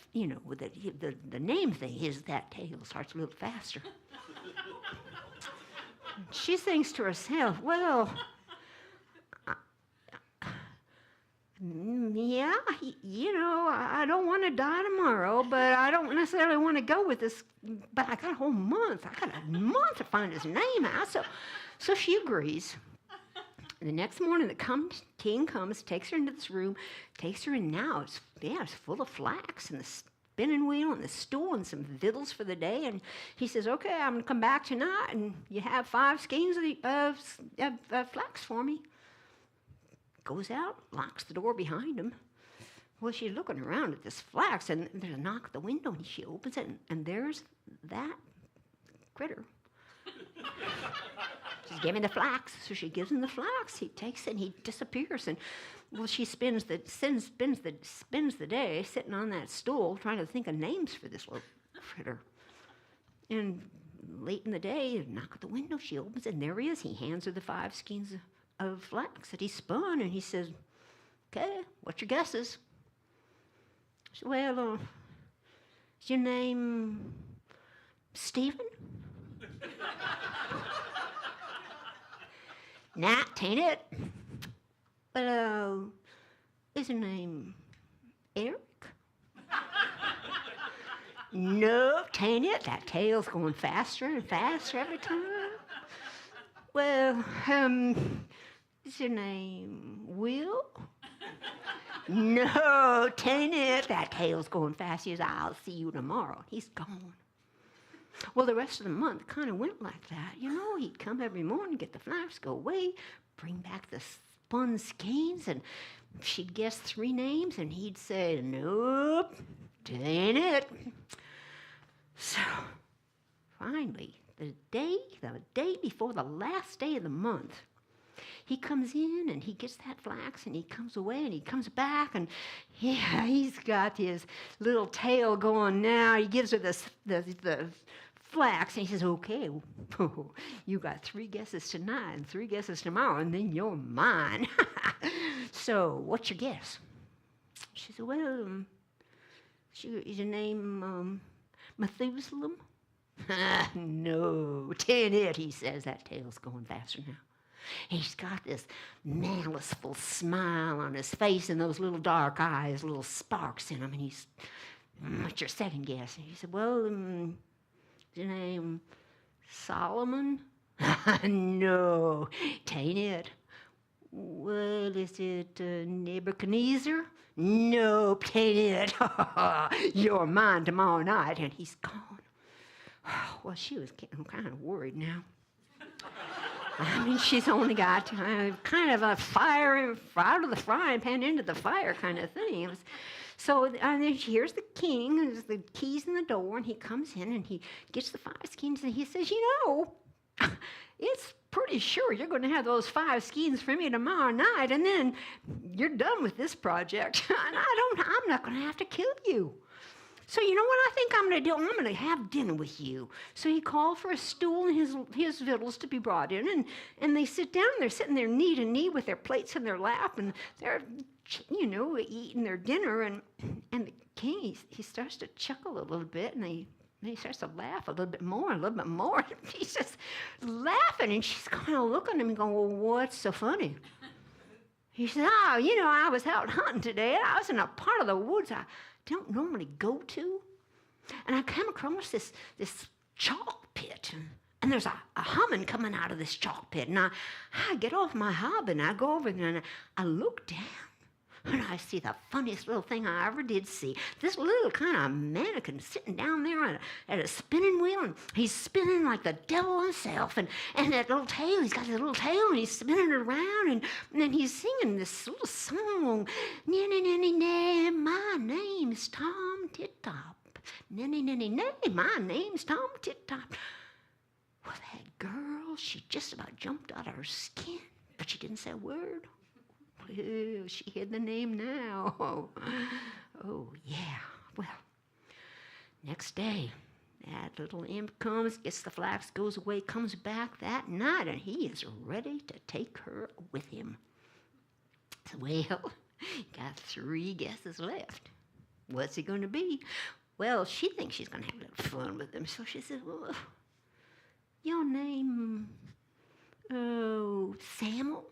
with the name thing, that tail starts a little faster. She thinks to herself, well, yeah, I don't want to die tomorrow, but I don't necessarily want to go with this. But I got a whole month. I got a month to find his name out. So she agrees. The next morning, the king comes, takes her into this room, takes her in. Now it's full of flax and the spinning wheel and the stool and some victuals for the day. And he says, okay, I'm going to come back tonight, and you have 5 skeins of flax for me. Goes out, locks the door behind him. Well, she's looking around at this flax, and there's a knock at the window, and she opens it, and there's that critter. She's giving the flax, so she gives him the flax. He takes it, and he disappears. And well, she spends the day sitting on that stool trying to think of names for this little critter. And late in the day, a knock at the window. She opens it, and there he is. He hands her the 5 skeins of flax that he spun, and he says, okay, what's your guesses? She said, well, is your name Stephen? Nah, tain't it. But, is your name Eric? No, tain't it. That tail's going faster and faster every time. Well, is your name Will? No, tain't it. That tail's going fast. He says, I'll see you tomorrow. He's gone. Well, the rest of the month kind of went like that. He'd come every morning, get the flax, go away, bring back the spun skeins, and she'd guess 3 names, and he'd say, nope, tain't it. So, finally, the day before the last day of the month, He comes in and he gets that flax and he comes away and he comes back and yeah, he's got his little tail going now. He gives her the flax and he says, okay, you got 3 guesses tonight and 3 guesses tomorrow and then you're mine. So what's your guess? She said, well, is your name Methuselah? No, 10 it, he says. That tail's going faster now. He's got this maliceful smile on his face and those little dark eyes, little sparks in them. And he's, what's your second guess? And he said, well, is your name Solomon? No, 10 it. Well, is it Nebuchadnezzar? Nope, 10 it. You're mine tomorrow night. And he's gone. Well, she was getting kind of worried now. I mean, she's only got kind of a fire out of the frying pan into the fire kind of thing. So and then here's the king, there's the keys in the door, and he comes in and he gets the 5 skeins and he says, you know, it's pretty sure you're going to have those 5 skeins for me tomorrow night, and then you're done with this project. And I'm not going to have to kill you. So you know what I think I'm going to do? I'm going to have dinner with you. So he called for a stool and his victuals to be brought in, and they sit down. They're sitting there knee to knee with their plates in their lap, and they're, you know, eating their dinner. And the king, he starts to chuckle a little bit, and he starts to laugh a little bit more. He's just laughing, and she's kind of looking at him and going, well, what's so funny? He says, oh, you know, I was out hunting today, and I was in a part of the woods I don't normally go to. And I came across this chalk pit, and there's a humming coming out of this chalk pit. And I get off my hob, and I go over there, and I look down, and I see the funniest little thing I ever did see. This little kind of mannequin sitting down there at a spinning wheel, and he's spinning like the devil himself. And that little tail, he's got his little tail, and he's spinning it around, and then he's singing this little song. Nay, my name's Tom Tip-Top. Nay, my name's Tom Tip-Top. Well, that girl, she just about jumped out of her skin, but she didn't say a word. Well, she hid the name now. Oh, yeah. Well, next day, that little imp comes, gets the flax, goes away, comes back that night, and he is ready to take her with him. Well, got 3 guesses left. What's he going to be? Well, she thinks she's going to have a little fun with him, so she says, well, your name, Samuel?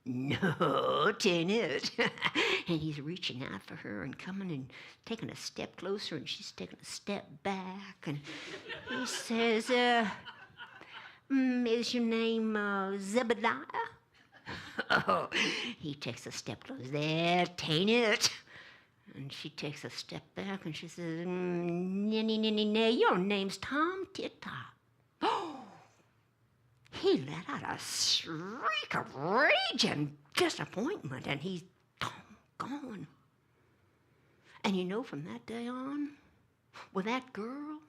No, 10 it. And he's reaching out for her and coming and taking a step closer, and she's taking a step back. And he says, is your name Zebediah? Oh, he takes a step closer. There, 10 it. And she takes a step back, and she says, nay, your name's Tom Tip-Top. Oh! He let out a shriek of rage and disappointment, and he's gone. And you know, from that day on, with that girl,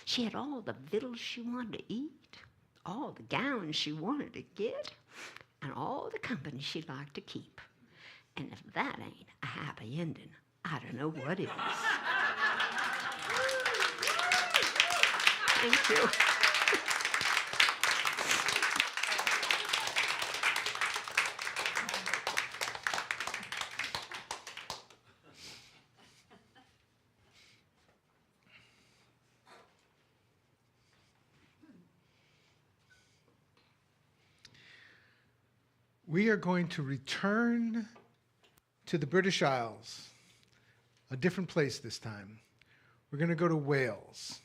she had all the victuals she wanted to eat, all the gowns she wanted to get, and all the company she liked to keep. And if that ain't a happy ending, I don't know what is. Thank you. We are going to return to the British Isles, a different place this time. We're going to go to Wales.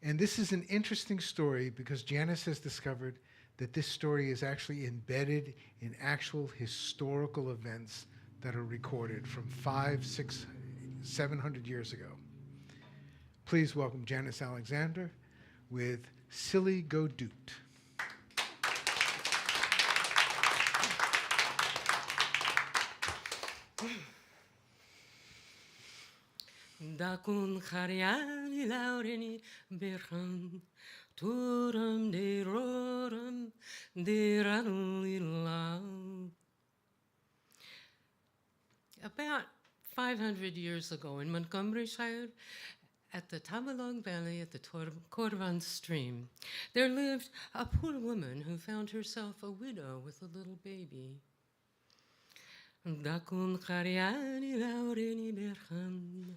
And this is an interesting story because Janice has discovered that this story is actually embedded in actual historical events that are recorded from 500, 600, 700 years ago. Please welcome Janice Alexander with Silly Go Doot. Da kun khariani laureni berhan Turum de rorum de raddle-la. About 500 years ago in Montgomeryshire, at the Tamalong Valley at the Corvan stream, there lived a poor woman who found herself a widow with a little baby. Dakun Khariani Laurini Berhan,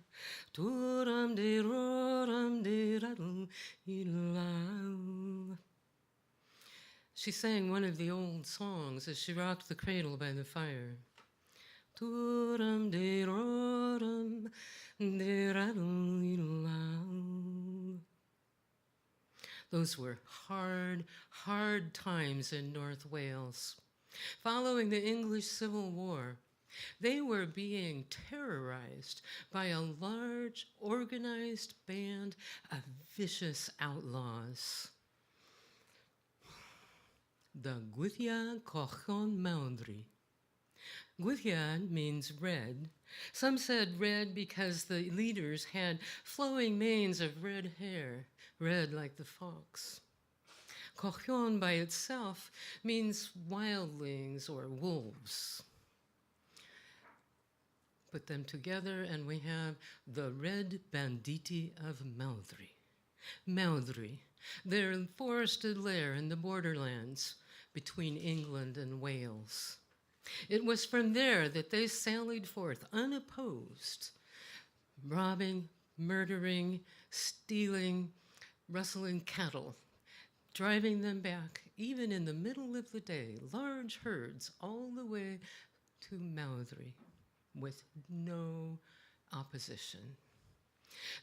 Turam de Roram de Rattle Ilau. She sang one of the old songs as she rocked the cradle by the fire. Turam de Roram de Rattle Ilau. Those were hard, hard times in North Wales. Following the English Civil War, they were being terrorized by a large, organized band of vicious outlaws. The Gwythian Cochon Maundri. Gwythian means red. Some said red because the leaders had flowing manes of red hair, red like the fox. Cochon by itself means wildlings or wolves. Put them together and we have the red banditti of Maundri. Maundri, their forested lair in the borderlands between England and Wales. It was from there that they sallied forth unopposed, robbing, murdering, stealing, rustling cattle, driving them back, even in the middle of the day, large herds all the way to Maundri with no opposition.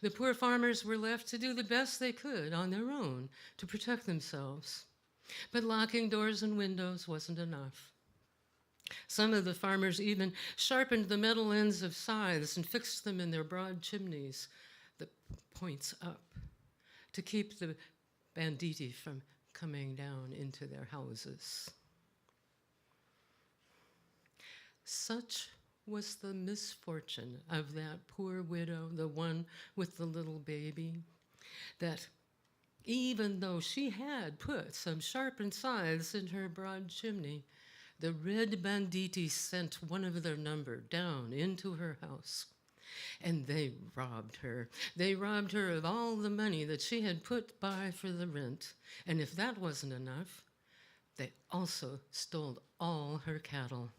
The poor farmers were left to do the best they could on their own to protect themselves. But locking doors and windows wasn't enough. Some of the farmers even sharpened the metal ends of scythes and fixed them in their broad chimneys, the points up, to keep the banditti from coming down into their houses. Such was the misfortune of that poor widow, the one with the little baby, that even though she had put some sharpened scythes in her broad chimney, the red banditti sent one of their number down into her house. And they robbed her. They robbed her of all the money that she had put by for the rent. And if that wasn't enough, they also stole all her cattle.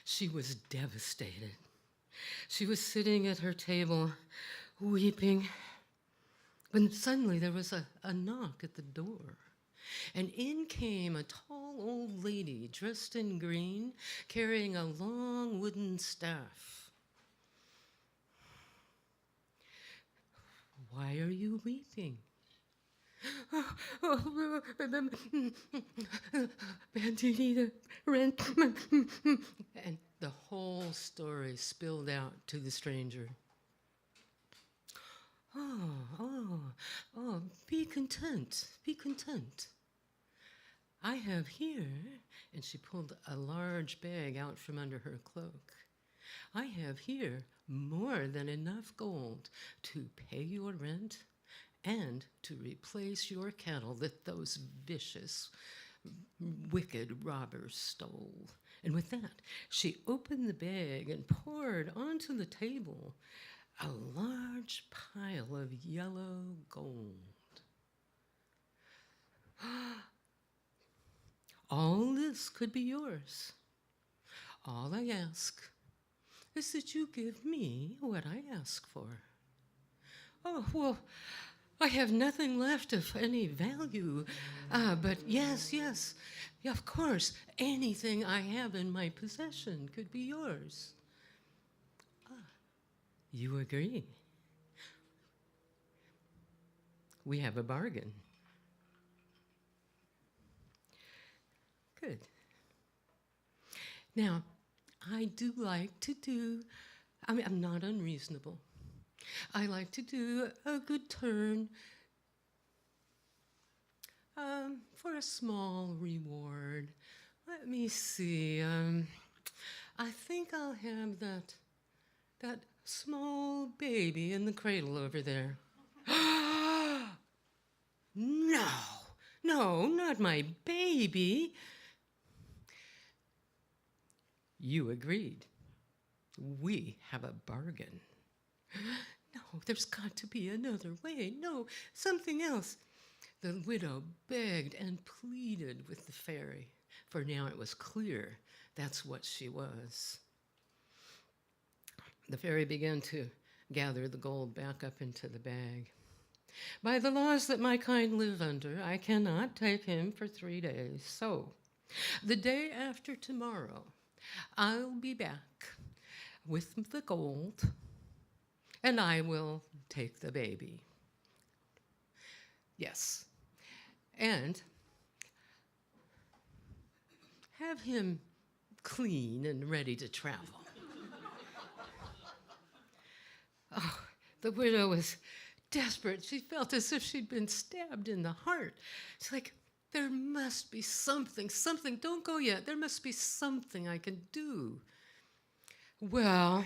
She was devastated. She was sitting at her table, weeping, when suddenly there was a knock at the door. And in came a tall old lady dressed in green, carrying a long wooden staff. Why are you weeping? Banditti, the rent. And the whole story spilled out to the stranger. Oh, be content, be content. I have here, and she pulled a large bag out from under her cloak. I have here more than enough gold to pay your rent and to replace your cattle that those vicious, wicked robbers stole. And with that, she opened the bag and poured onto the table a large pile of yellow gold. All this could be yours. All I ask is that you give me what I ask for. Oh, well, I have nothing left of any value. But yes, of course, anything I have in my possession could be yours. You agree? We have a bargain. Good. Now, I do like to do, I'm not unreasonable. I like to do a good turn for a small reward. Let me see. I think I'll have that small baby in the cradle over there. No, no, not my baby. You agreed. We have a bargain. No, there's got to be another way. No, something else. The widow begged and pleaded with the fairy, for now it was clear that's what she was. The fairy began to gather the gold back up into the bag. By the laws that my kind live under, I cannot take him for 3 days. So, the day after tomorrow, I'll be back with the gold, and I will take the baby. Yes. And have him clean and ready to travel. Oh, the widow was desperate. She felt as if she'd been stabbed in the heart. It's like, there must be something, don't go yet. There must be something I can do. Well,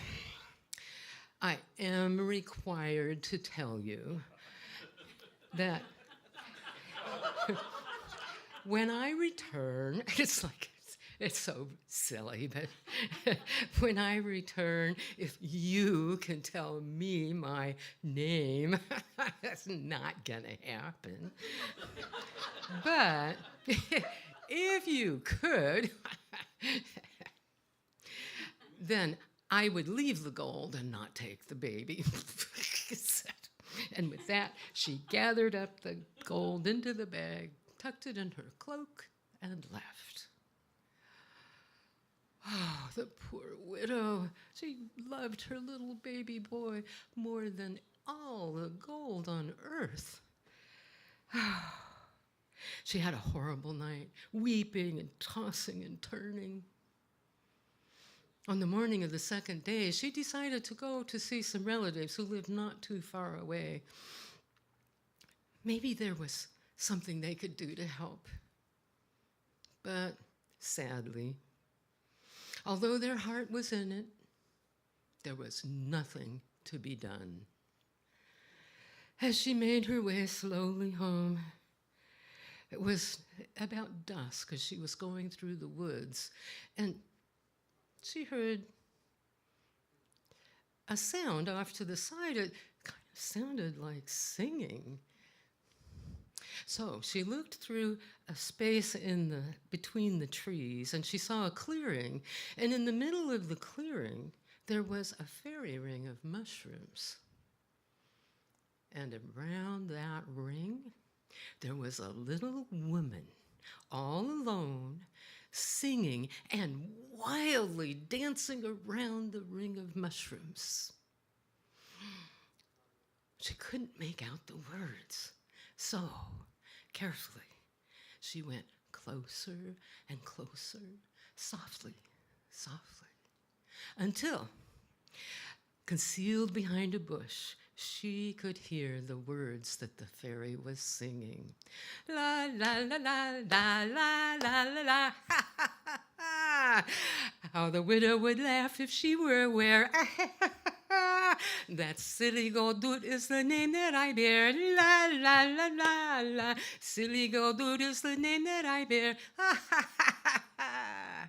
I am required to tell you that when I return, it's so silly, but when I return, if you can tell me my name, that's not gonna happen. But if you could, then I would leave the gold and not take the baby. And with that, she gathered up the gold into the bag, tucked it in her cloak, and left. Oh, the poor widow. She loved her little baby boy more than all the gold on earth. She had a horrible night, weeping and tossing and turning. On the morning of the second day, she decided to go to see some relatives who lived not too far away. Maybe there was something they could do to help. But sadly, although their heart was in it, there was nothing to be done. As she made her way slowly home, it was about dusk as she was going through the woods, and she heard a sound off to the side. It kind of sounded like singing. So she looked through a space between the trees, and she saw a clearing. And in the middle of the clearing, there was a fairy ring of mushrooms. And around that ring, there was a little woman, all alone, singing and wildly dancing around the ring of mushrooms. She couldn't make out the words, so carefully she went closer and closer, softly, softly, until, concealed behind a bush, she could hear the words that the fairy was singing. La, la, la, la, la, la, la, la, la, ha, ha, ha, ha. How the widow would laugh if she were aware. That silly gold doot is the name that I bear. La, la, la, la, la. Silly gold doot is the name that I bear. Ha, ha, ha, ha, ha.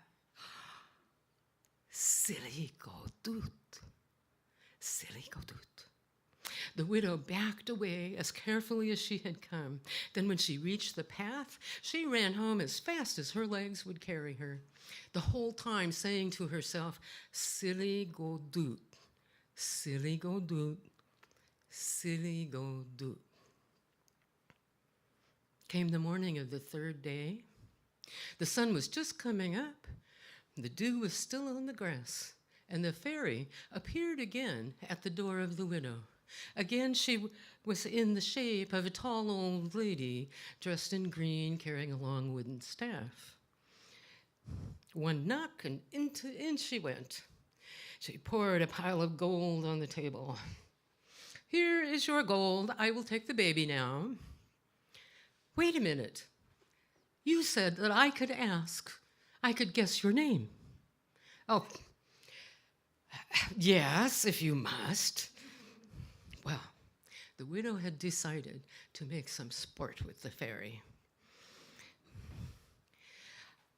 Silly gold doot. Silly gold doot. The widow backed away as carefully as she had come. Then when she reached the path, she ran home as fast as her legs would carry her, the whole time saying to herself, silly go doot, silly go doot, silly go doot. Came the morning of the third day. The sun was just coming up. The dew was still on the grass, and the fairy appeared again at the door of the widow. Again, she was in the shape of a tall old lady, dressed in green, carrying a long wooden staff. One knock, and in she went. She poured a pile of gold on the table. Here is your gold. I will take the baby now. Wait a minute. You said that I could guess your name. Oh, yes, if you must. Well, the widow had decided to make some sport with the fairy.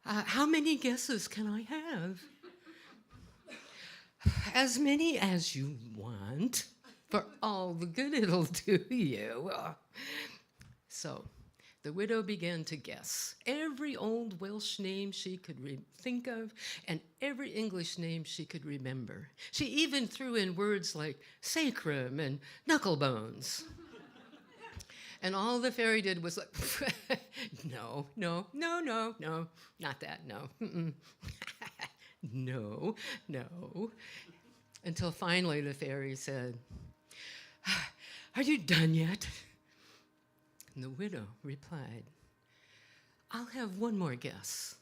How many guesses can I have? As many as you want, for all the good it'll do you. So the widow began to guess every old Welsh name she could think of and every English name she could remember. She even threw in words like sacrum and knucklebones. And all the fairy did was like, no, no, no, no, no, not that, no. No, no. Until finally the fairy said, are you done yet? And the widow replied, I'll have one more guess.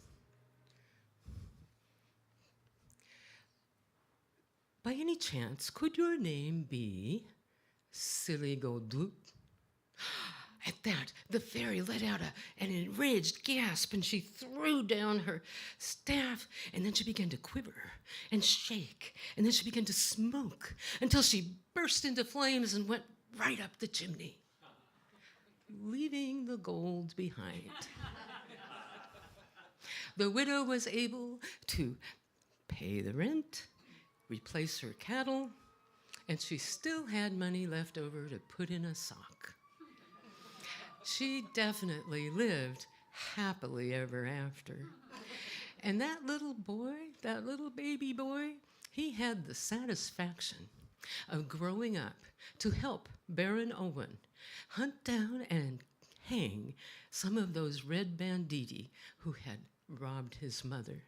By any chance, could your name be Silly Goldloop? At that, the fairy let out an enraged gasp, and she threw down her staff, and then she began to quiver and shake, and then she began to smoke until she burst into flames and went right up the chimney, leaving the gold behind. The widow was able to pay the rent, replace her cattle, and she still had money left over to put in a sock. She definitely lived happily ever after. And that little boy, that little baby boy, he had the satisfaction of growing up to help Baron Owen hunt down and hang some of those red banditti who had robbed his mother.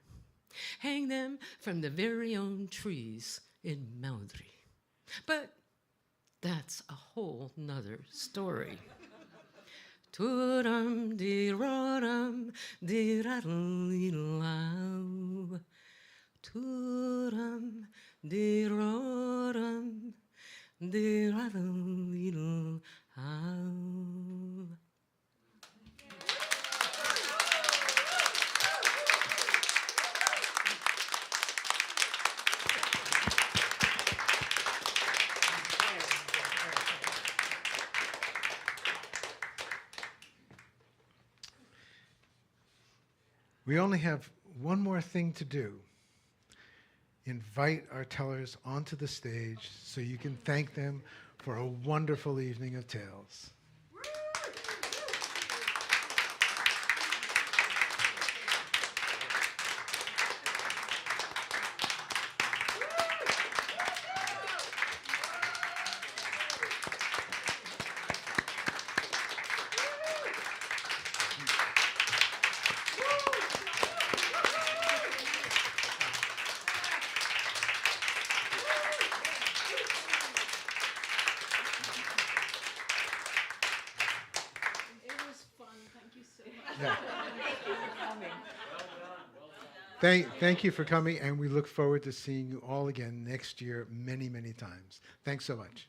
Hang them from the very own trees in Mowdrey. But that's a whole nother story. Tooram dee roram dee raddle-dee-low. Tooram dee roram dee raddle-dee-low. We only have one more thing to do. Invite our tellers onto the stage so you can thank them for a wonderful evening of tales. Yeah. Thank you for coming, and we look forward to seeing you all again next year many, many times. Thanks so much.